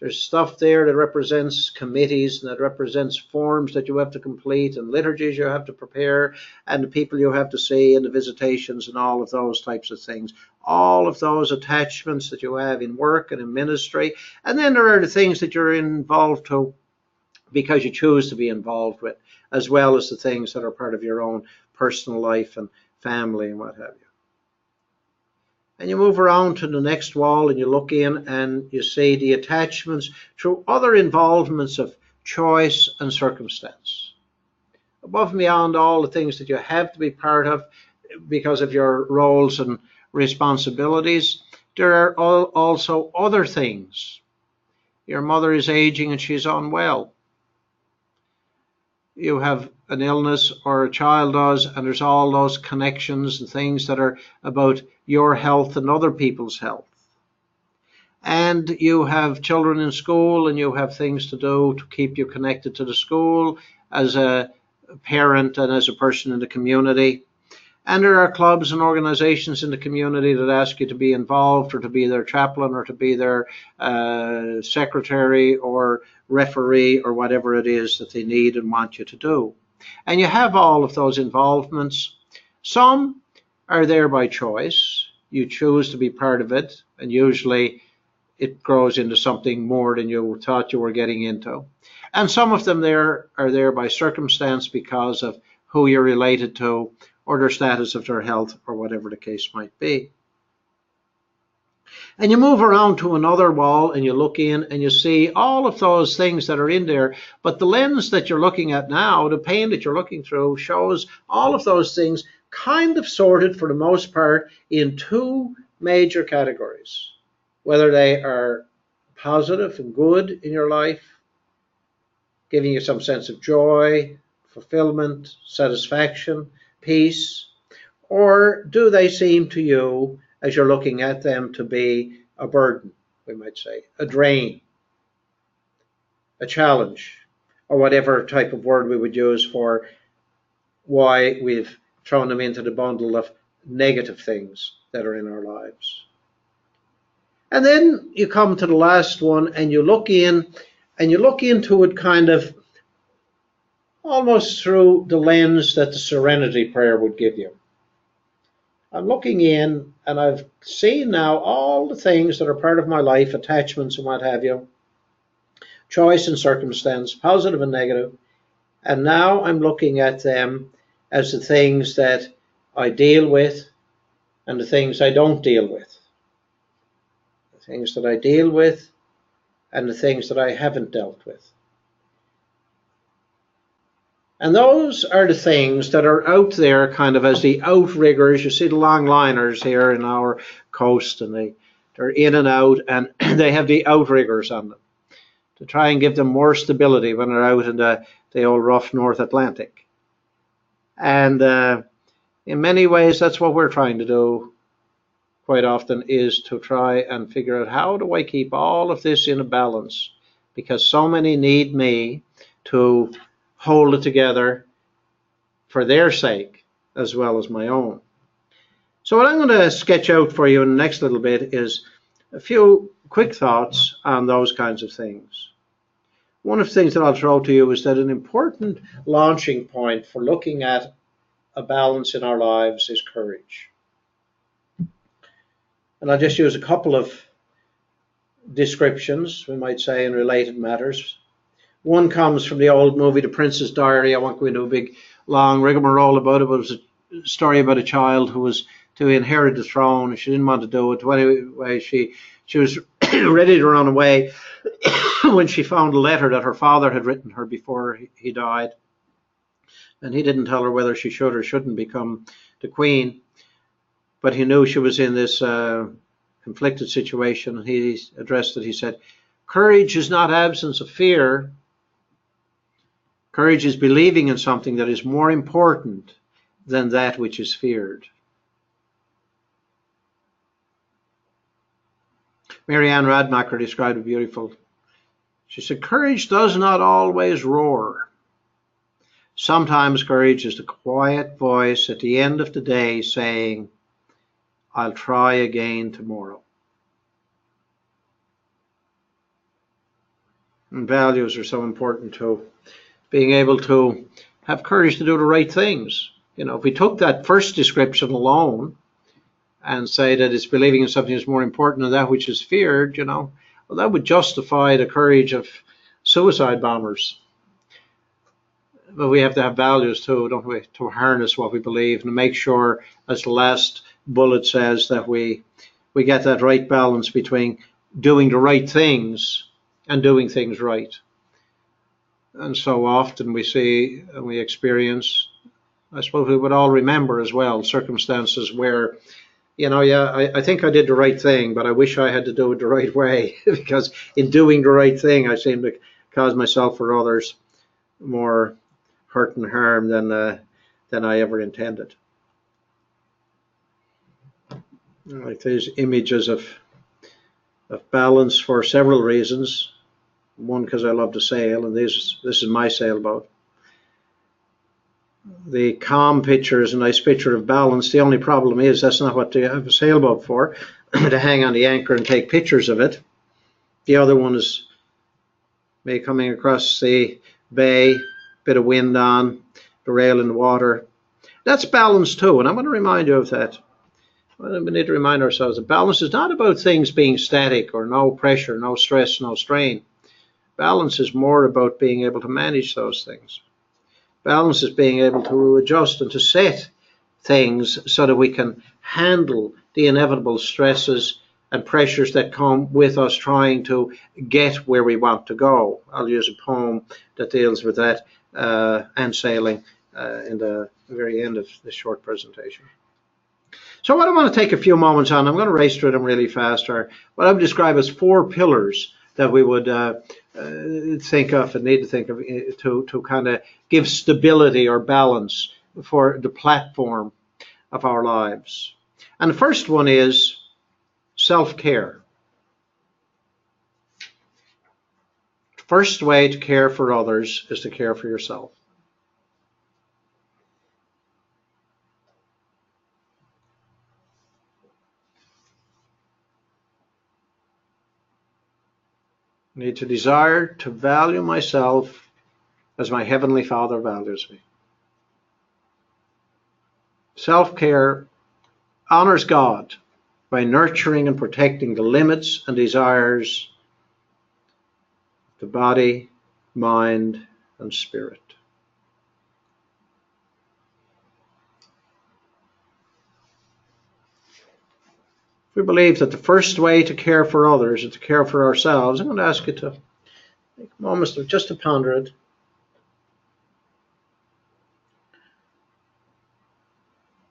There's stuff there that represents committees and that represents forms that you have to complete and liturgies you have to prepare and the people you have to see and the visitations and all of those types of things. All of those attachments that you have in work and in ministry. And then there are the things that you're involved to because you choose to be involved with, as well as the things that are part of your own personal life and family and what have you. And you move around to the next wall and you look in and you see the attachments through other involvements of choice and circumstance. Above and beyond all the things that you have to be part of because of your roles and responsibilities, there are also other things. Your mother is aging and she's unwell. You have an illness or a child does, and there's all those connections and things that are about your health and other people's health. And you have children in school, and you have things to do to keep you connected to the school as a parent and as a person in the community. And there are clubs and organizations in the community that ask you to be involved, or to be their chaplain, or to be their secretary or referee, or whatever it is that they need and want you to do. And you have all of those involvements. Some are there by choice. You choose to be part of it, and usually it grows into something more than you thought you were getting into. And some of them are there by circumstance, because of who you're related to, or their status of their health, or whatever the case might be. And you move around to another wall and you look in and you see all of those things that are in there, but the lens that you're looking at now, the pane that you're looking through, shows all of those things kind of sorted for the most part in two major categories. Whether they are positive and good in your life, giving you some sense of joy, fulfillment, satisfaction, peace, or do they seem to you, as you're looking at them, to be a burden, we might say, a drain, a challenge, or whatever type of word we would use for why we've thrown them into the bundle of negative things that are in our lives. And then you come to the last one and you look in, and you look into it kind of almost through the lens that the Serenity Prayer would give you. I'm looking in and I've seen now all the things that are part of my life, attachments and what have you, choice and circumstance, positive and negative, and now I'm looking at them as the things that I deal with and the things I don't deal with. The things that I deal with and the things that I haven't dealt with. And those are the things that are out there kind of as the outriggers. You see the long liners here in our coast, and they're in and out, and they have the outriggers on them to try and give them more stability when they're out in the old rough North Atlantic. And in many ways, that's what we're trying to do quite often, is to try and figure out, how do I keep all of this in a balance? Because so many need me to hold it together for their sake as well as my own. So what I'm going to sketch out for you in the next little bit is a few quick thoughts on those kinds of things. One of the things that I'll throw to you is that an important launching point for looking at a balance in our lives is courage. And I'll just use a couple of descriptions, we might say, in related matters. One comes from the old movie, The Prince's Diary. I won't go into a big, long rigmarole about it, but it was a story about a child who was to inherit the throne, and she didn't want to do it. Anyway, she was ready to run away when she found a letter that her father had written her before he died. And he didn't tell her whether she should or shouldn't become the queen, but he knew she was in this conflicted situation, and he addressed it. He said, "Courage is not absence of fear. Courage is believing in something that is more important than that which is feared." Mary Ann Radmacher described it beautiful. She said, "Courage does not always roar. Sometimes courage is the quiet voice at the end of the day saying, 'I'll try again tomorrow.'" And values are so important too. Being able to have courage to do the right things. You know, if we took that first description alone and say that it's believing in something that's more important than that which is feared, you know, well, that would justify the courage of suicide bombers. But we have to have values too, don't we, to harness what we believe and to make sure, as the last bullet says, that we get that right balance between doing the right things and doing things right. And so often we see and we experience, I suppose we would all remember as well, circumstances where you know, yeah, I think I did the right thing, but I wish I had to do it the right way because in doing the right thing, I seem to cause myself or others more hurt and harm than I ever intended. Like these images of balance for several reasons. One, because I love to sail, and this is my sailboat. The calm picture is a nice picture of balance. The only problem is that's not what you have a sailboat for, to hang on the anchor and take pictures of it. The other one is me coming across the bay, bit of wind on, the rail in the water. That's balance too, and I want to remind you of that. We need to remind ourselves that balance is not about things being static or no pressure, no stress, no strain. Balance is more about being able to manage those things. Balance is being able to adjust and to set things so that we can handle the inevitable stresses and pressures that come with us trying to get where we want to go. I'll use a poem that deals with that and sailing in the very end of this short presentation. So what I want to take a few moments on, I'm going to race through them really fast, are what I would describe as 4 pillars that we would think of and need to think of to kind of give stability or balance for the platform of our lives. And the first one is self-care. First way to care for others is to care for yourself. I need to desire to value myself as my Heavenly Father values me. Self-care honors God by nurturing and protecting the limits and desires of the body, mind, and spirit. If we believe that the first way to care for others is to care for ourselves, I'm going to ask you to take a moment just to ponder it.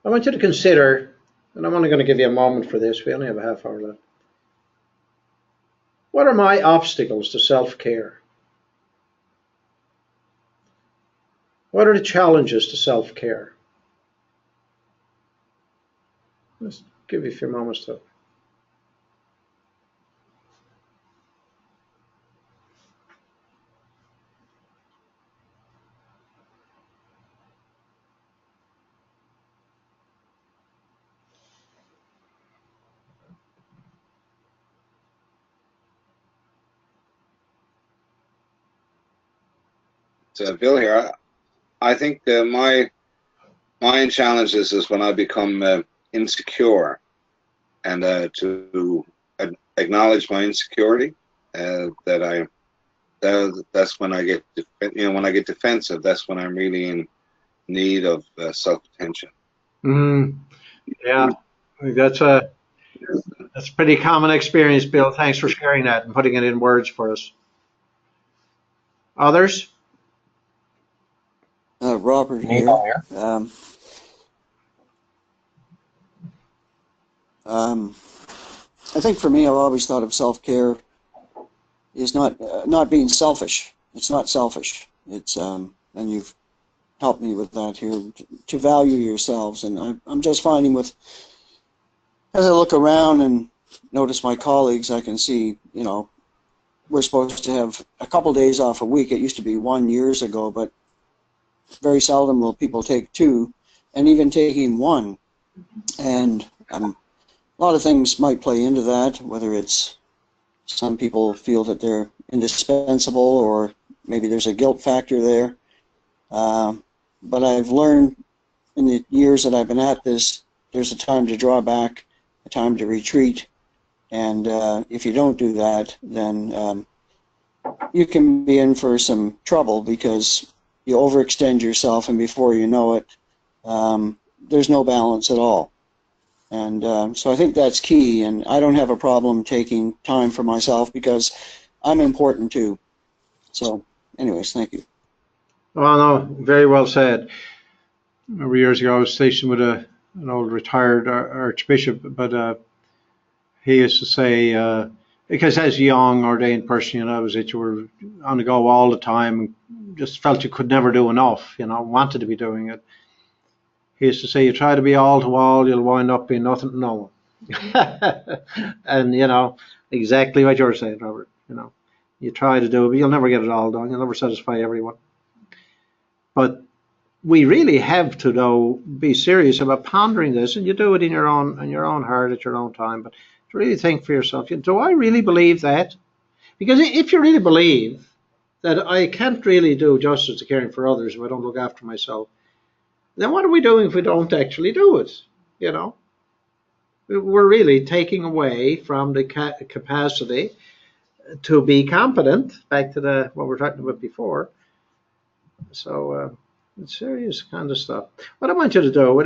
I want you to consider, and I'm only going to give you a moment for this, we only have a half hour left. What are my obstacles to self-care? What are the challenges to self-care? Let's give you a few moments to. Bill here. I think my challenges is when I become insecure, and to acknowledge my insecurity. That's when I get when I get defensive. That's when I'm really in need of self-attention. Yeah, that's a pretty common experience, Bill. Thanks for sharing that and putting it in words for us. Others? Robert here. I think for me, I've always thought of self-care is not being selfish. It's not selfish. It's and you've helped me with that here, to value yourselves. And I'm just finding as I look around and notice my colleagues, I can see, we're supposed to have a couple days off a week. It used to be 1 years ago, but very seldom will people take 2, and even taking 1. And a lot of things might play into that, whether it's some people feel that they're indispensable, or maybe there's a guilt factor there. But I've learned in the years that I've been at this, there's a time to draw back, a time to retreat, and if you don't do that, then you can be in for some trouble, because you overextend yourself, and before you know it, there's no balance at all. And so I think that's key, and I don't have a problem taking time for myself, because I'm important too. So anyways, thank you. Well, no, very well said. I remember years ago I was stationed with a an old retired archbishop, but he used to say, because as a young ordained person, you know, was that you were on the go all the time, and just felt you could never do enough, you know, wanted to be doing it. He used to say, you try to be all to all, you'll wind up being nothing to no one. And, you know, exactly what you're saying, Robert. You know, you try to do it, but you'll never get it all done. You'll never satisfy everyone. But we really have to, though, be serious about pondering this, and you do it in your own heart at your own time. But to really think for yourself, do I really believe that? Because if you really believe that I can't really do justice to caring for others if I don't look after myself, then what are we doing if we don't actually do it? You know, we're really taking away from the capacity to be competent. Back to what we were talking about before. So it's serious kind of stuff. What I want you to do, we're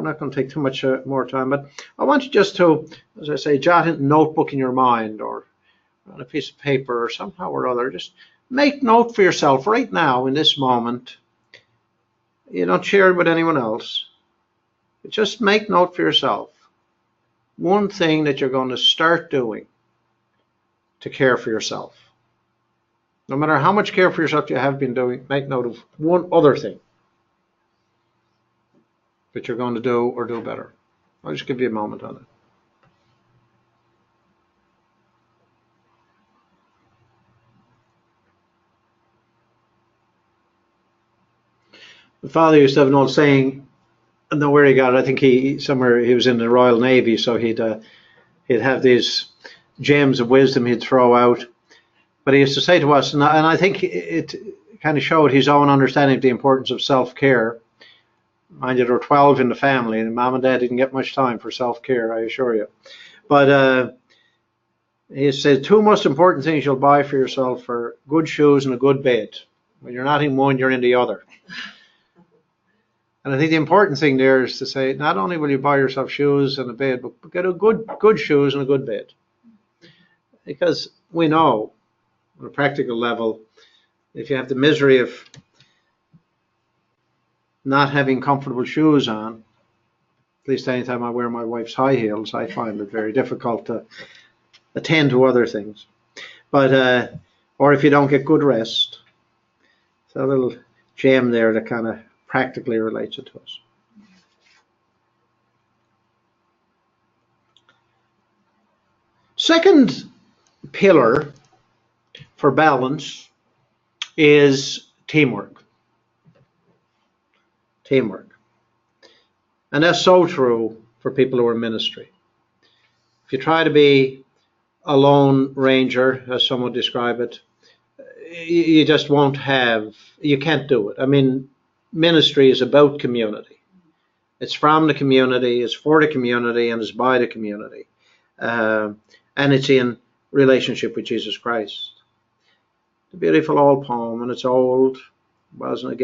not going to take too much more time, but I want you just to, as I say, jot in a notebook in your mind or on a piece of paper or somehow or other. Just make note for yourself right now in this moment. You don't share it with anyone else. Just make note for yourself. One thing that you're going to start doing to care for yourself. No matter how much care for yourself you have been doing, make note of one other thing that you're going to do or do better. I'll just give you a moment on it. My father used to have an old saying, I don't know where he got it. I think he was in the Royal Navy, so he'd have these gems of wisdom he'd throw out. But he used to say to us, and I think it kind of showed his own understanding of the importance of self-care. Mind you, there were 12 in the family, and Mom and Dad didn't get much time for self-care, I assure you. But he said, two most important things you'll buy for yourself are good shoes and a good bed. When you're not in one, you're in the other. And I think the important thing there is to say, not only will you buy yourself shoes and a bed, but get a good shoes and a good bed. Because we know, on a practical level, if you have the misery of not having comfortable shoes on, at least anytime I wear my wife's high heels, I find it very difficult to attend to other things. But, or if you don't get good rest. So a little gem there that kind of practically relates it to us. Second pillar for balance is teamwork. Teamwork. And that's so true for people who are in ministry. If you try to be a lone ranger, as some would describe it, you just won't have, you can't do it. I mean, ministry is about community. It's from the community, it's for the community, and it's by the community. And it's in relationship with Jesus Christ. The beautiful old poem, and it's old, wasn't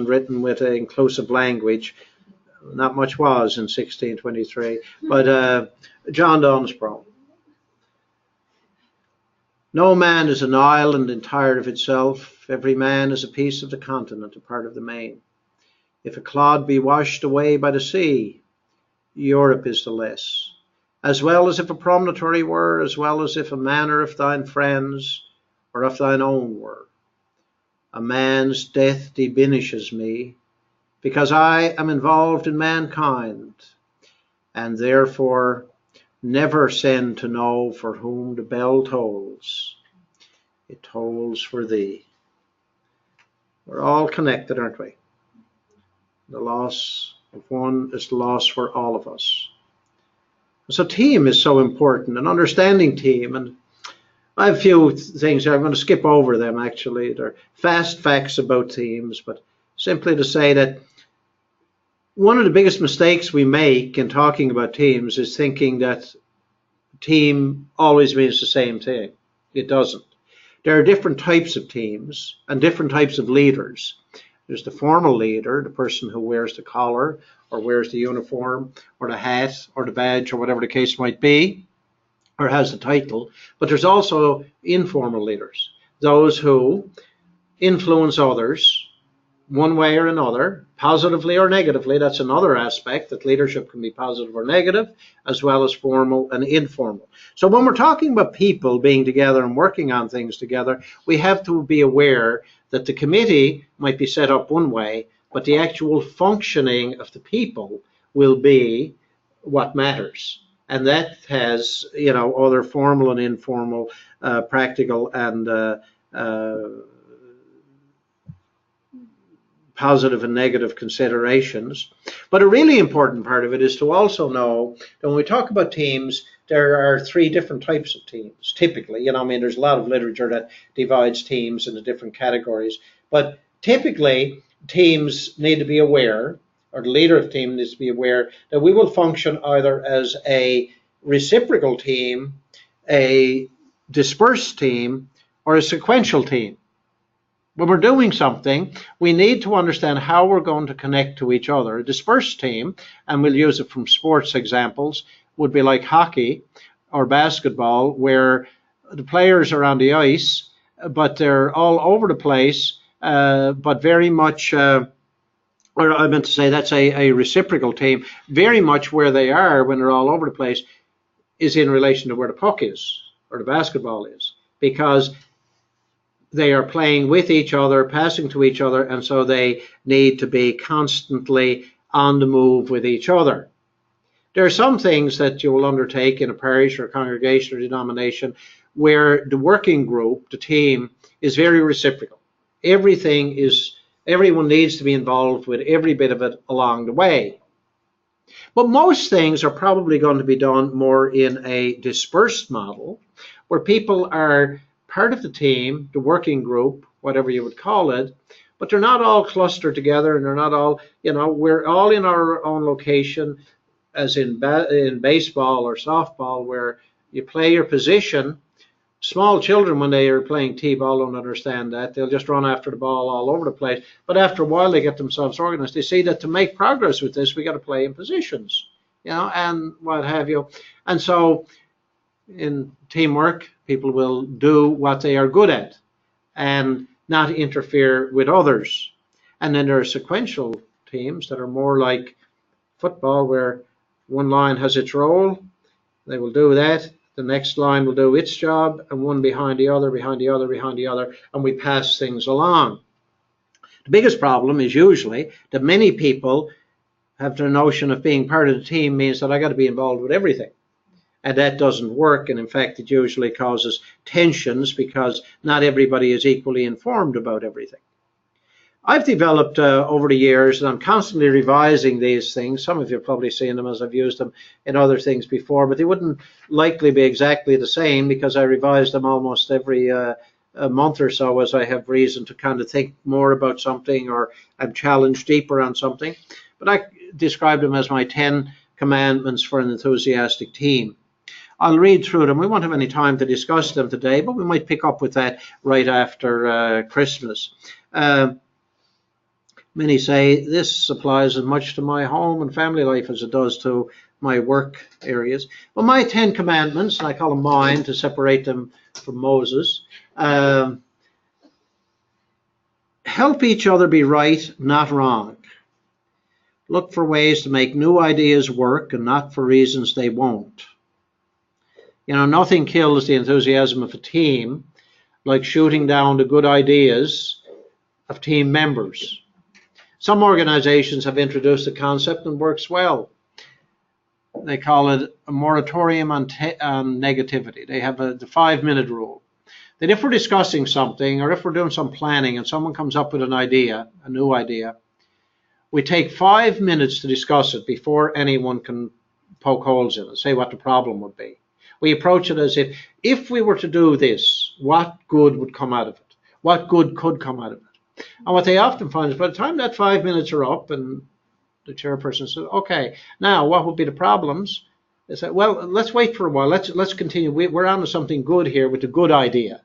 written with an inclusive language. Not much was in 1623, but John Donne's poem. No man is an island entire of itself. Every man is a piece of the continent, a part of the main. If a clod be washed away by the sea, Europe is the less. As well as if a promontory were, as well as if a manor of thine friends or of thine own were. A man's death diminishes me, because I am involved in mankind, and therefore never send to know for whom the bell tolls. It tolls for thee. We're all connected, aren't we? The loss of one is the loss for all of us. So team is so important, and understanding team. And I have a few things here. I'm going to skip over them, actually. They're fast facts about teams, but simply to say that one of the biggest mistakes we make in talking about teams is thinking that team always means the same thing. It doesn't. There are different types of teams and different types of leaders. There's the formal leader, the person who wears the collar or wears the uniform or the hat or the badge or whatever the case might be, or has the title. But there's also informal leaders, those who influence others one way or another, positively or negatively. That's another aspect, that leadership can be positive or negative, as well as formal and informal. So when we're talking about people being together and working on things together, we have to be aware that the committee might be set up one way, but the actual functioning of the people will be what matters. And that has, other formal and informal, practical and positive and negative considerations. But a really important part of it is to also know that when we talk about teams, there are 3 different types of teams, typically. There's a lot of literature that divides teams into different categories. But typically, teams need to be aware, or the leader of the team needs to be aware, that we will function either as a reciprocal team, a dispersed team, or a sequential team. When we're doing something, we need to understand how we're going to connect to each other. A dispersed team, and we'll use it from sports examples, would be like hockey or basketball, where the players are on the ice, but they're all over the place, but very much, or I meant to say that's a reciprocal team, very much where they are when they're all over the place is in relation to where the puck is, or the basketball is, because they are playing with each other, passing to each other, and so they need to be constantly on the move with each other. There are some things that you will undertake in a parish or congregation or denomination where the working group, the team, is very reciprocal. Everyone needs to be involved with every bit of it along the way. But most things are probably going to be done more in a dispersed model, where people are part of the team, the working group, whatever you would call it, but they're not all clustered together, and they're not all, we're all in our own location, as in baseball or softball, where you play your position. Small children, when they are playing t-ball, don't understand that. They'll just run after the ball all over the place. But after a while, they get themselves organized. They see that to make progress with this, we got to play in positions, and what have you. And so in teamwork, people will do what they are good at and not interfere with others. And then there are sequential teams that are more like football, where one line has its role, they will do that, the next line will do its job, and one behind the other, behind the other, behind the other, and we pass things along. The biggest problem is usually that many people have the notion of being part of the team means that I got to be involved with everything. And that doesn't work, and in fact it usually causes tensions because not everybody is equally informed about everything. I've developed over the years, and I'm constantly revising these things. Some of you have probably seen them as I've used them in other things before, but they wouldn't likely be exactly the same because I revise them almost every a month or so as I have reason to kind of think more about something, or I'm challenged deeper on something. But I describe them as my 10 commandments for an enthusiastic team. I'll read through them. We won't have any time to discuss them today, but we might pick up with that right after Christmas. Many say this applies as much to my home and family life as it does to my work areas. Well, my 10 commandments, and I call them mine to separate them from Moses, help each other be right, not wrong. Look for ways to make new ideas work and not for reasons they won't. Nothing kills the enthusiasm of a team like shooting down the good ideas of team members. Some organizations have introduced the concept and works well. They call it a moratorium on negativity. They have the 5-minute rule. That if we're discussing something, or if we're doing some planning and someone comes up with an idea, a new idea, we take 5 minutes to discuss it before anyone can poke holes in it, say what the problem would be. We approach it as if we were to do this, what good would come out of it? What good could come out of it? And what they often find is by the time that 5 minutes are up and the chairperson says, okay, now what would be the problems? They say, well, let's wait for a while. Let's continue. We're on to something good here with a good idea.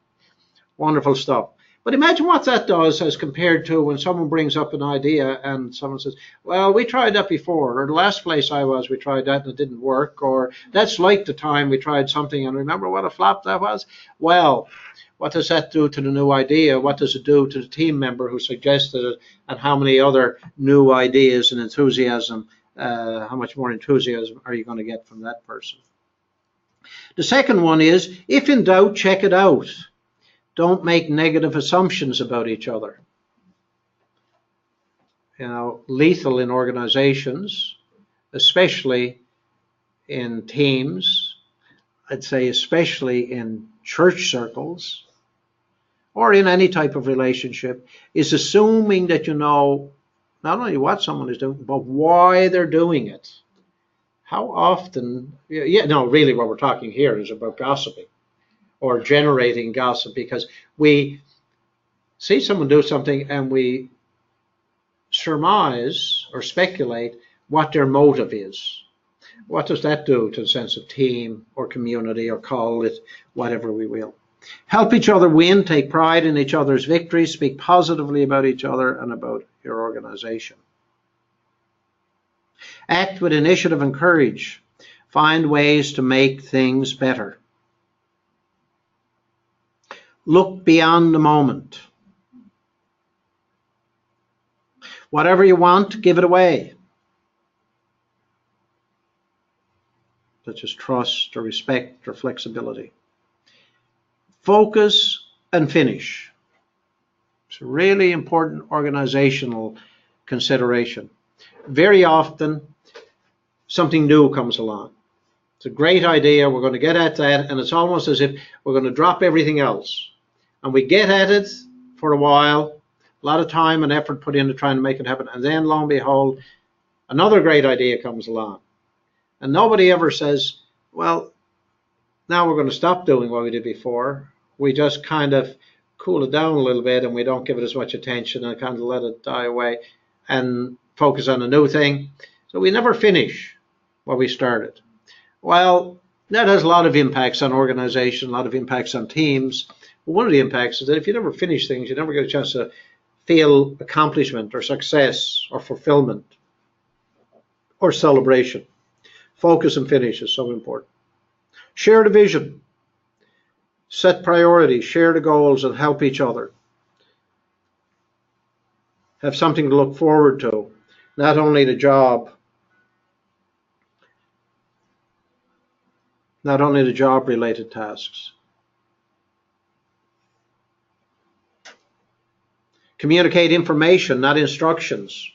Wonderful stuff. But imagine what that does as compared to when someone brings up an idea and someone says, well, we tried that before, or the last place I was, we tried that and it didn't work, or that's like the time we tried something and remember what a flop that was? Well, what does that do to the new idea? What does it do to the team member who suggested it? And how many other new ideas and enthusiasm, how much more enthusiasm are you going to get from that person? The second one is, if in doubt, check it out. Don't make negative assumptions about each other. You know, lethal in organizations, especially in teams, I'd say especially in church circles, or in any type of relationship, is assuming that you know not only what someone is doing, but why they're doing it. How often, no, really what we're talking here is about gossiping or generating gossip, because we see someone do something and we surmise or speculate what their motive is. What does that do to the sense of team or community, or call it whatever we will? Help each other win, take pride in each other's victories, speak positively about each other and about your organization. Act with initiative and courage. Find ways to make things better. Look beyond the moment. Whatever you want, give it away. Such as trust or respect or flexibility. Focus and finish. It's a really important organizational consideration. Very often, something new comes along. It's a great idea, we're going to get at that, and it's almost as if we're going to drop everything else. And we get at it for a while, a lot of time and effort put into trying to make it happen, and then lo and behold, another great idea comes along. And nobody ever says, well, now we're going to stop doing what we did before. We just kind of cool it down a little bit, and we don't give it as much attention and kind of let it die away and focus on a new thing. So we never finish what we started. Well, that has a lot of impacts on organization, a lot of impacts on teams. But one of the impacts is that if you never finish things, you never get a chance to feel accomplishment or success or fulfillment or celebration. Focus and finish is so important. Share the vision. Set priorities, share the goals, and help each other. Have something to look forward to, not only the job, not only the job-related tasks. Communicate information, not instructions.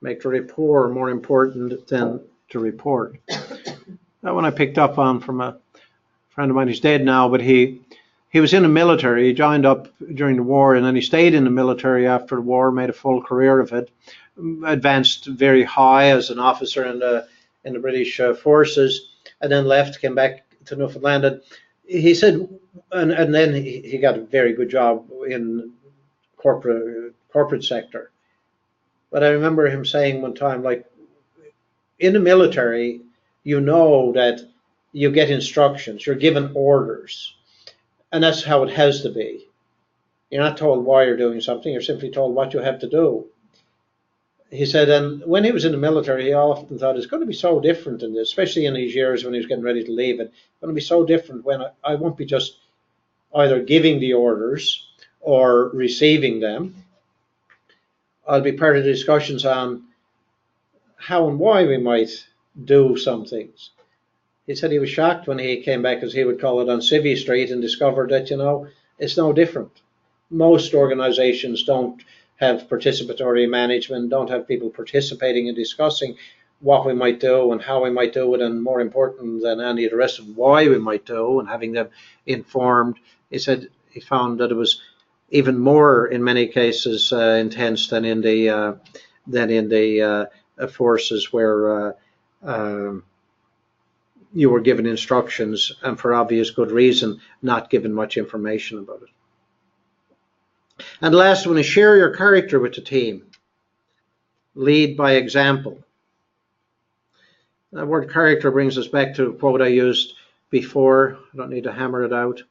Make the rapport more important than to report. That one I picked up on from a friend of mine. He's dead now, but he was in the military. He joined up during the war, and then he stayed in the military after the war, made a full career of it, advanced very high as an officer in the British forces, and then left, came back to Newfoundland. And he said, and then he got a very good job in corporate sector. But I remember him saying one time, like, in the military, you know that you get instructions, you're given orders, and that's how it has to be. You're not told why you're doing something, you're simply told what you have to do. He said, and when he was in the military, he often thought it's going to be so different in this, especially in these years when he was getting ready to leave it. It's going to be so different when I won't be just either giving the orders or receiving them. I'll be part of the discussions on how and why we might do some things. He said he was shocked when he came back, as he would call it, on Civvy Street, and discovered that, you know, it's no different. Most organizations don't have participatory management, don't have people participating and discussing what we might do and how we might do it, and more important than any of the rest of why we might do and having them informed. He said he found that it was even more, in many cases, intense than in the forces where you were given instructions, and for obvious good reason, not given much information about it. And the last one is share your character with the team. Lead by example. That word character brings us back to a quote I used before. I don't need to hammer it out.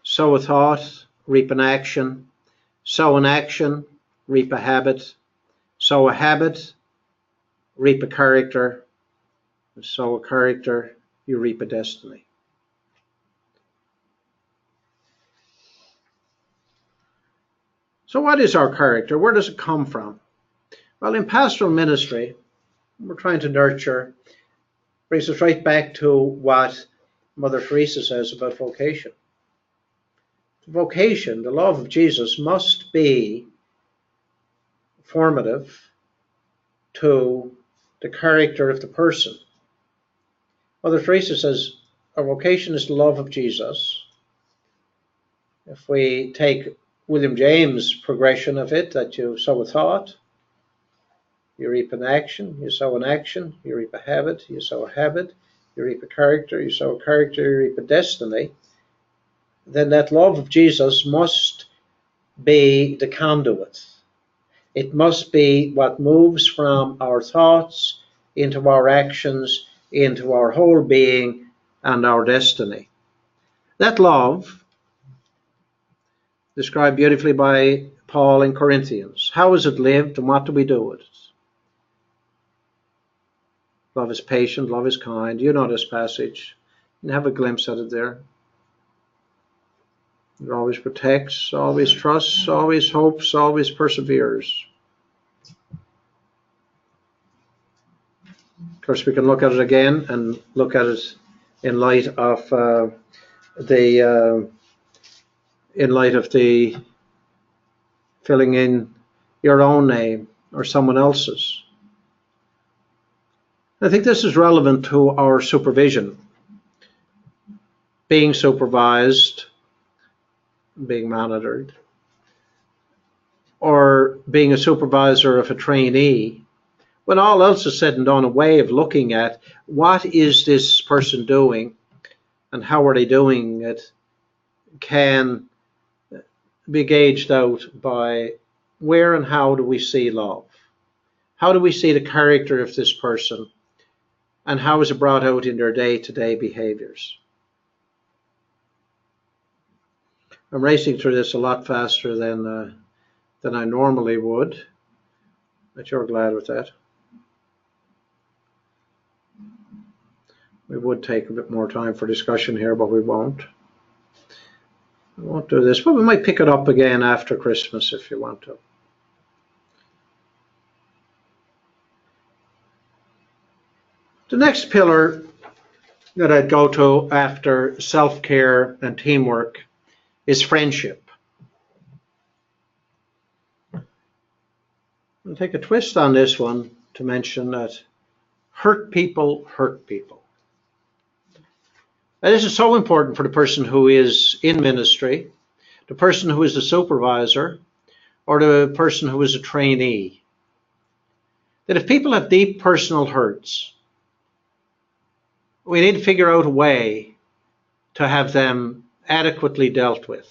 Sow a thought, reap an action. Sow an action, reap a habit. Sow a habit, reap a character. Sow a character, you reap a destiny. So what is our character? Where does it come from? Well, in pastoral ministry, we're trying to nurture, brings us right back to what Mother Teresa says about vocation. Vocation, the love of Jesus, must be formative to the character of the person. Mother Teresa says our vocation is the love of Jesus. If we take William James' progression of it, that you sow a thought, you reap an action, you sow an action, you reap a habit, you sow a habit, you reap a character, you sow a character, you reap a destiny, then that love of Jesus must be the conduit. It must be what moves from our thoughts into our actions, into our whole being and our destiny. That love, described beautifully by Paul in Corinthians. How is it lived and what do we do with it? Love is patient, love is kind. You know this passage. You can have a glimpse at it there. It always protects, always trusts, always hopes, always perseveres. Of course, we can look at it again and look at it in light of the filling in your own name or someone else's. I think this is relevant to our supervision. Being supervised, being monitored, or being a supervisor of a trainee. When all else is said and done, a way of looking at what is this person doing and how are they doing it can be gauged out by where and how do we see love? How do we see the character of this person? And how is it brought out in their day-to-day behaviors? I'm racing through this a lot faster than I normally would, but you're glad with that. We would take a bit more time for discussion here, but we won't. We won't do this, but we might pick it up again after Christmas if you want to. The next pillar that I'd go to after self-care and teamwork is friendship. I'll take a twist on this one to mention that hurt people hurt people. And this is so important for the person who is in ministry, the person who is the supervisor, or the person who is a trainee. That if people have deep personal hurts, we need to figure out a way to have them adequately dealt with.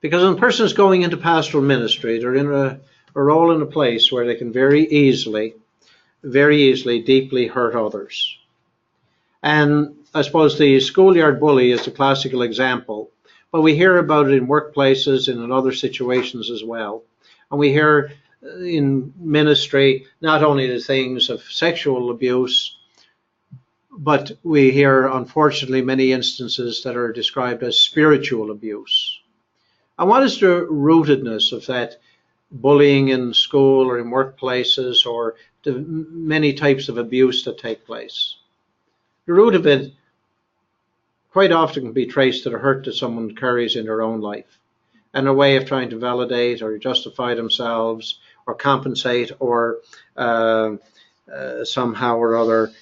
Because when a person is going into pastoral ministry, they're in a role in a place where they can very easily deeply hurt others. And I suppose the schoolyard bully is a classical example, but we hear about it in workplaces and in other situations as well. And we hear in ministry not only the things of sexual abuse, but we hear, unfortunately, many instances that are described as spiritual abuse. And what is the rootedness of that bullying in school or in workplaces or the many types of abuse that take place? The root of it quite often can be traced to the hurt that someone carries in their own life and a way of trying to validate or justify themselves or compensate or somehow or other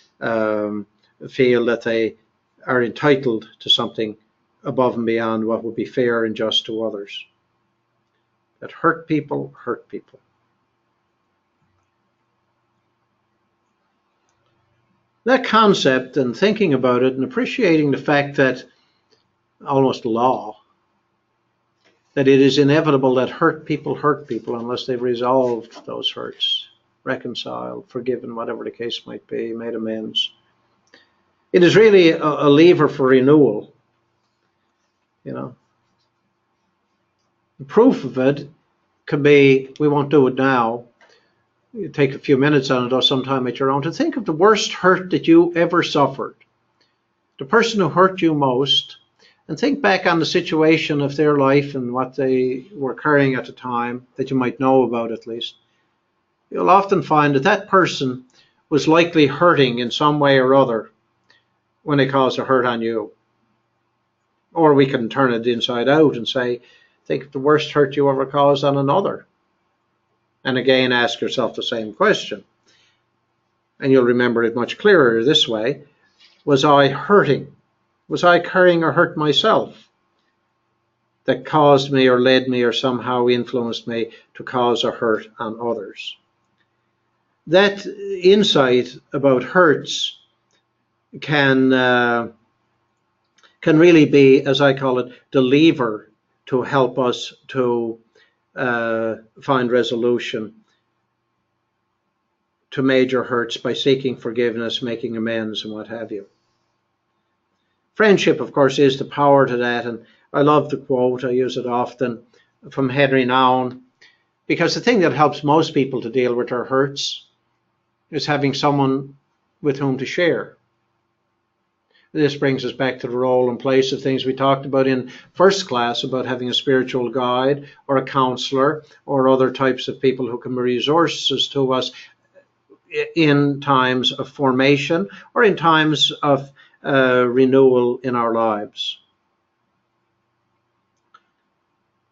feel that they are entitled to something above and beyond what would be fair and just to others. That hurt people hurt people. That concept and thinking about it and appreciating the fact that almost law, that it is inevitable that hurt people unless they've resolved those hurts, reconciled, forgiven, whatever the case might be, made amends. It is really a lever for renewal, you know. The proof of it could be, we won't do it now, you take a few minutes on it or sometime at your own, to think of the worst hurt that you ever suffered. The person who hurt you most and think back on the situation of their life and what they were carrying at the time that you might know about at least, you'll often find that that person was likely hurting in some way or other when they caused a hurt on you. Or we can turn it inside out and say, think of the worst hurt you ever caused on another. And again, ask yourself the same question. And you'll remember it much clearer this way. Was I hurting? Was I carrying a hurt myself that caused me or led me or somehow influenced me to cause a hurt on others? That insight about hurts can really be, as I call it, the lever to help us to find resolution to major hurts by seeking forgiveness, making amends, and what have you. Friendship, of course, is the power to that, and I love the quote, I use it often, from Henry Nouwen, because the thing that helps most people to deal with their hurts is having someone with whom to share. This brings us back to the role and place of things we talked about in first class, about having a spiritual guide or a counselor or other types of people who can be resources to us in times of formation or in times of renewal in our lives.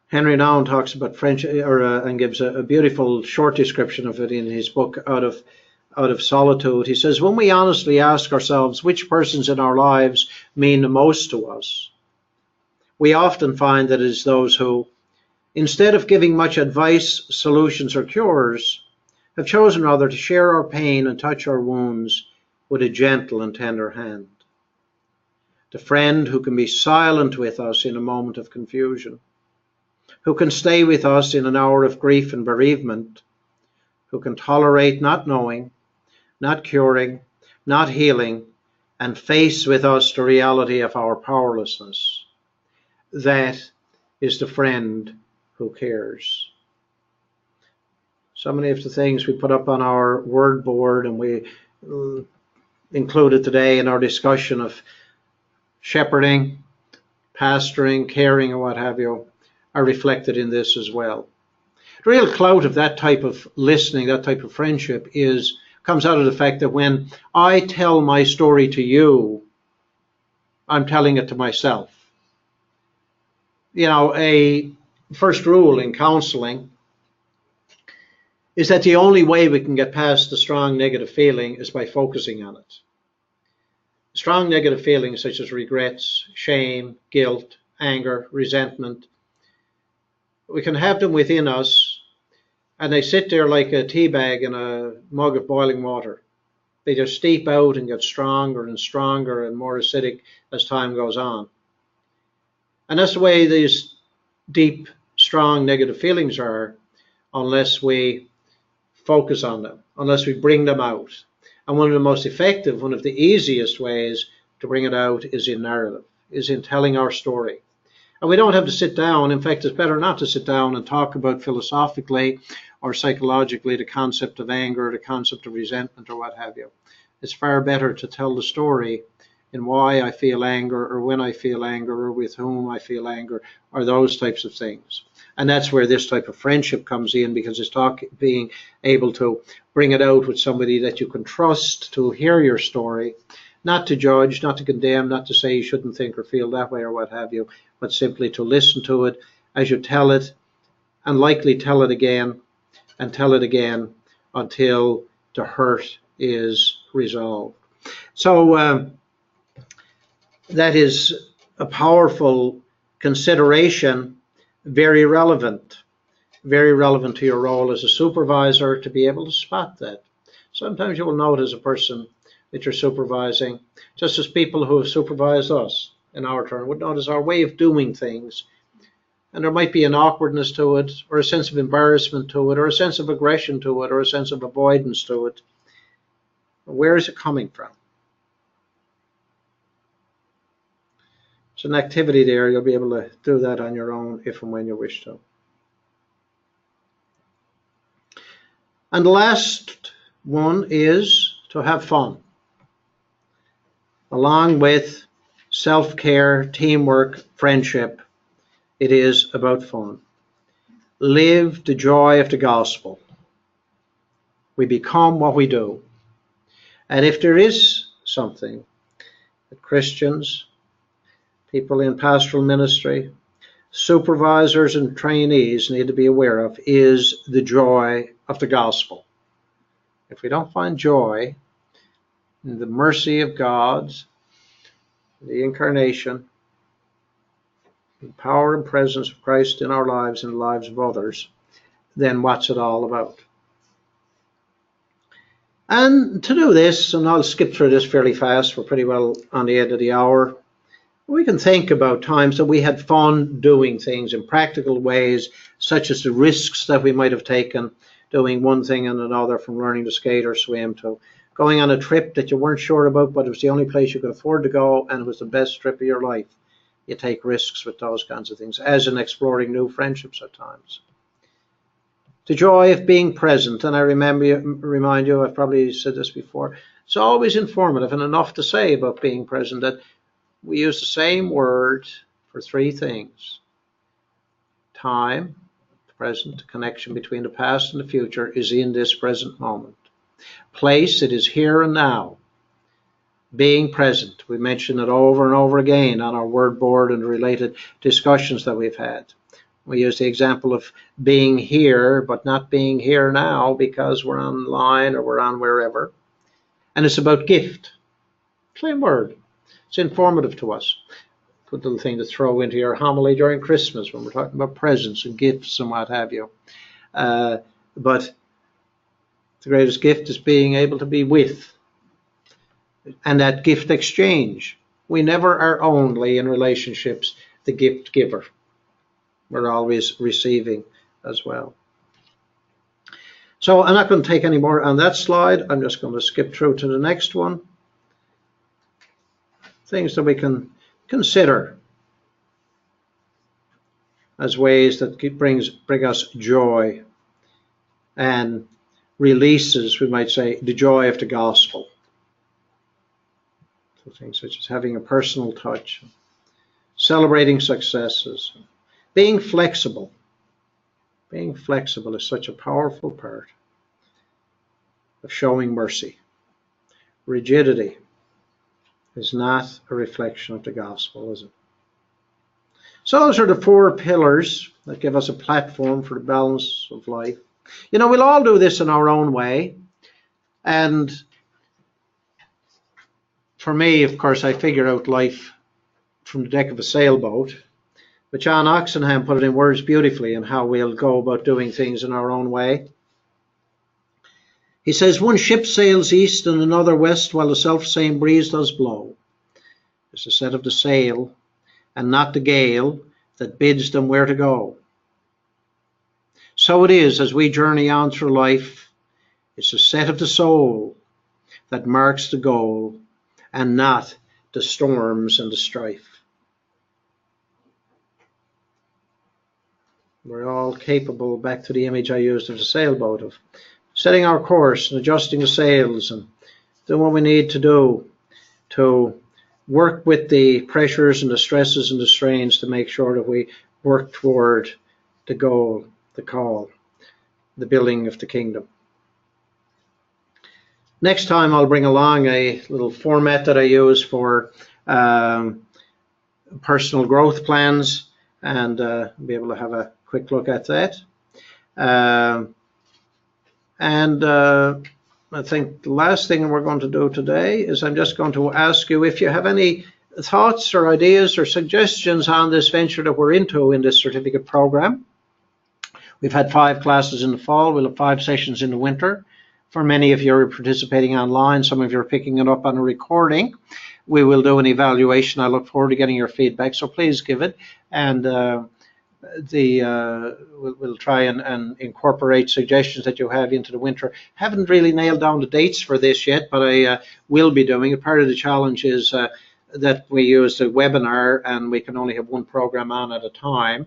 Henry Nouwen talks about friendship, and gives a beautiful short description of it in his book Out of Solitude. He says, when we honestly ask ourselves which persons in our lives mean the most to us, we often find that it is those who, instead of giving much advice, solutions, or cures, have chosen rather to share our pain and touch our wounds with a gentle and tender hand. The friend who can be silent with us in a moment of confusion, who can stay with us in an hour of grief and bereavement, who can tolerate not knowing, not curing, not healing, and face with us the reality of our powerlessness. That is the friend who cares. So many of the things we put up on our word board and we included today in our discussion of shepherding, pastoring, caring, and what have you, are reflected in this as well. The real clout of that type of listening, that type of friendship, comes out of the fact that when I tell my story to you, I'm telling it to myself. You know, a first rule in counseling is that the only way we can get past the strong negative feeling is by focusing on it. Strong negative feelings such as regrets, shame, guilt, anger, resentment, we can have them within us, and they sit there like a tea bag in a mug of boiling water. They just steep out and get stronger and stronger and more acidic as time goes on. And that's the way these deep, strong negative feelings are, unless we focus on them, unless we bring them out. And one of the most effective, one of the easiest ways to bring it out is in narrative, is in telling our story. And we don't have to sit down. In fact, it's better not to sit down and talk about philosophically or psychologically the concept of anger, the concept of resentment, or what have you. It's far better to tell the story in why I feel anger, or when I feel anger, or with whom I feel anger, or those types of things. And that's where this type of friendship comes in, because it's being able to bring it out with somebody that you can trust to hear your story, not to judge, not to condemn, not to say you shouldn't think or feel that way or what have you, but simply to listen to it as you tell it, and likely tell it again and tell it again until the hurt is resolved. So that is a powerful consideration, very relevant to your role as a supervisor, to be able to spot that. Sometimes you will notice a person that you're supervising, just as people who have supervised us in our turn would notice our way of doing things. And there might be an awkwardness to it, or a sense of embarrassment to it, or a sense of aggression to it, or a sense of avoidance to it. Where is it coming from? It's an activity there. You'll be able to do that on your own if and when you wish to. And the last one is to have fun, along with self-care, teamwork, friendship. It is about fun. Live the joy of the gospel. We become what we do. And if there is something that Christians, people in pastoral ministry, supervisors and trainees need to be aware of, is the joy of the gospel. If we don't find joy in the mercy of God, the incarnation, the power and presence of Christ in our lives and the lives of others, then what's it all about? And to do this, and I'll skip through this fairly fast, we're pretty well on the end of the hour, we can think about times that we had fun doing things in practical ways, such as the risks that we might have taken doing one thing and another, from learning to skate or swim to going on a trip that you weren't sure about, but it was the only place you could afford to go, and it was the best trip of your life. You take risks with those kinds of things, as in exploring new friendships at times. The joy of being present, and I remind you, I've probably said this before, it's always informative and enough to say about being present that we use the same word for three things. Time, the present, the connection between the past and the future is in this present moment. Place, it is here and now. Being present, we mention it over and over again on our word board and related discussions that we've had. We use the example of being here, but not being here now because we're online or we're on wherever. And it's about gift. Same word. It's informative to us. Good little thing to throw into your homily during Christmas when we're talking about presents and gifts and what have you. But the greatest gift is being able to be with. And that gift exchange. We never are only in relationships the gift giver. We're always receiving as well. So I'm not going to take any more on that slide. I'm just going to skip through to the next one. Things that we can consider as ways that bring us joy and releases, we might say, the joy of the gospel. So things such as having a personal touch, celebrating successes, being flexible. Being flexible is such a powerful part of showing mercy. Rigidity is not a reflection of the gospel, is it? So those are the four pillars that give us a platform for the balance of life. You know, we'll all do this in our own way. And for me, of course, I figure out life from the deck of a sailboat. But John Oxenham put it in words beautifully on how we'll go about doing things in our own way. He says, one ship sails east and another west while the self-same breeze does blow. It's the set of the sail and not the gale that bids them where to go. So it is as we journey on through life. It's the set of the soul that marks the goal and not the storms and the strife. We're all capable, back to the image I used of the sailboat, of setting our course and adjusting the sails and doing what we need to do to work with the pressures and the stresses and the strains to make sure that we work toward the goal, the call, the building of the kingdom. Next time I'll bring along a little format that I use for personal growth plans and be able to have a quick look at that. I think the last thing we're going to do today is I'm just going to ask you if you have any thoughts or ideas or suggestions on this venture that we're into in this certificate program. We've had 5 classes in the fall. We'll have 5 sessions in the winter. For many of you are participating online, some of you are picking it up on a recording. We will do an evaluation. I look forward to getting your feedback, so please give it. And we'll try and incorporate suggestions that you have into the winter. Haven't really nailed down the dates for this yet, but I will be doing it. Part of the challenge is that we use the webinar and we can only have one program on at a time.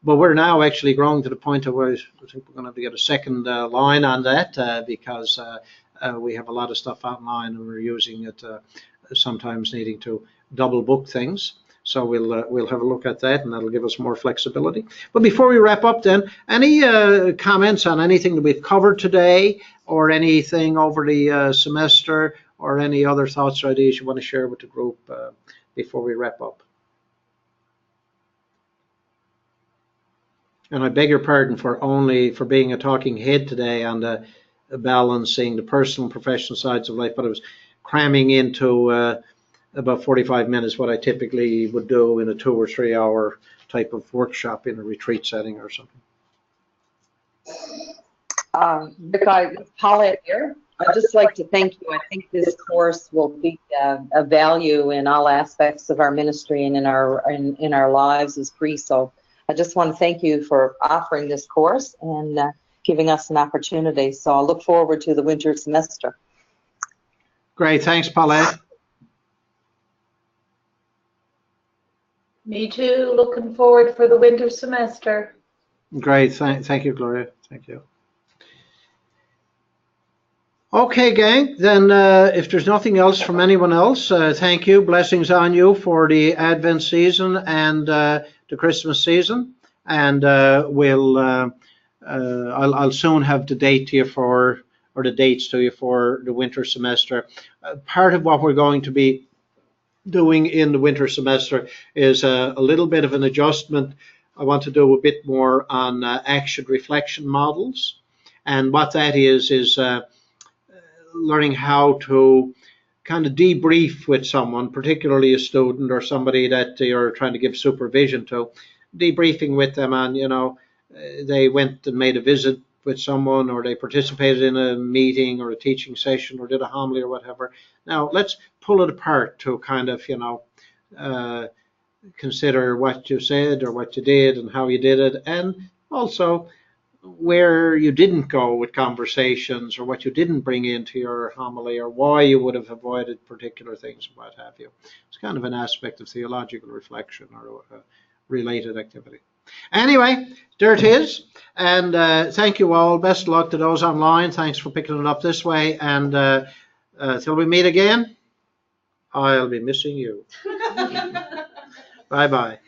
But we're now actually growing to the point of where I think we're going to have to get a second line on that because we have a lot of stuff online and we're using it sometimes needing to double book things. So we'll have a look at that, and that'll give us more flexibility. But before we wrap up then, any comments on anything that we've covered today, or anything over the semester, or any other thoughts or ideas you want to share with the group before we wrap up? And I beg your pardon for being a talking head today on the balancing the personal and professional sides of life, but I was cramming into about 45 minutes what I typically would do in a 2 or 3 hour type of workshop in a retreat setting or something. Paulette here. I'd just like to thank you. I think this course will be a value in all aspects of our ministry and in our lives as priests. So I just want to thank you for offering this course and giving us an opportunity. So I'll look forward to the winter semester. Great. Thanks, Paulette. Me too. Looking forward for the winter semester. Great. Thank you, Gloria. Thank you. Okay, gang. Then if there's nothing else from anyone else, thank you. Blessings on you for the Advent season and the Christmas season. And I'll soon have the date to you or the dates to you for the winter semester. Part of what we're going to be doing in the winter semester is a little bit of an adjustment. I want to do a bit more on action reflection models. And what that is learning how to kind of debrief with someone, particularly a student or somebody that you're trying to give supervision to, debriefing with them on, they went and made a visit with someone, or they participated in a meeting or a teaching session or did a homily or whatever. Now let's pull it apart to kind of, consider what you said or what you did and how you did it, and also where you didn't go with conversations, or what you didn't bring into your homily, or why you would have avoided particular things and what have you. It's kind of an aspect of theological reflection or a related activity. Anyway, there it is. And thank you all. Best of luck to those online. Thanks for picking it up this way. And till we meet again, I'll be missing you. Bye-bye.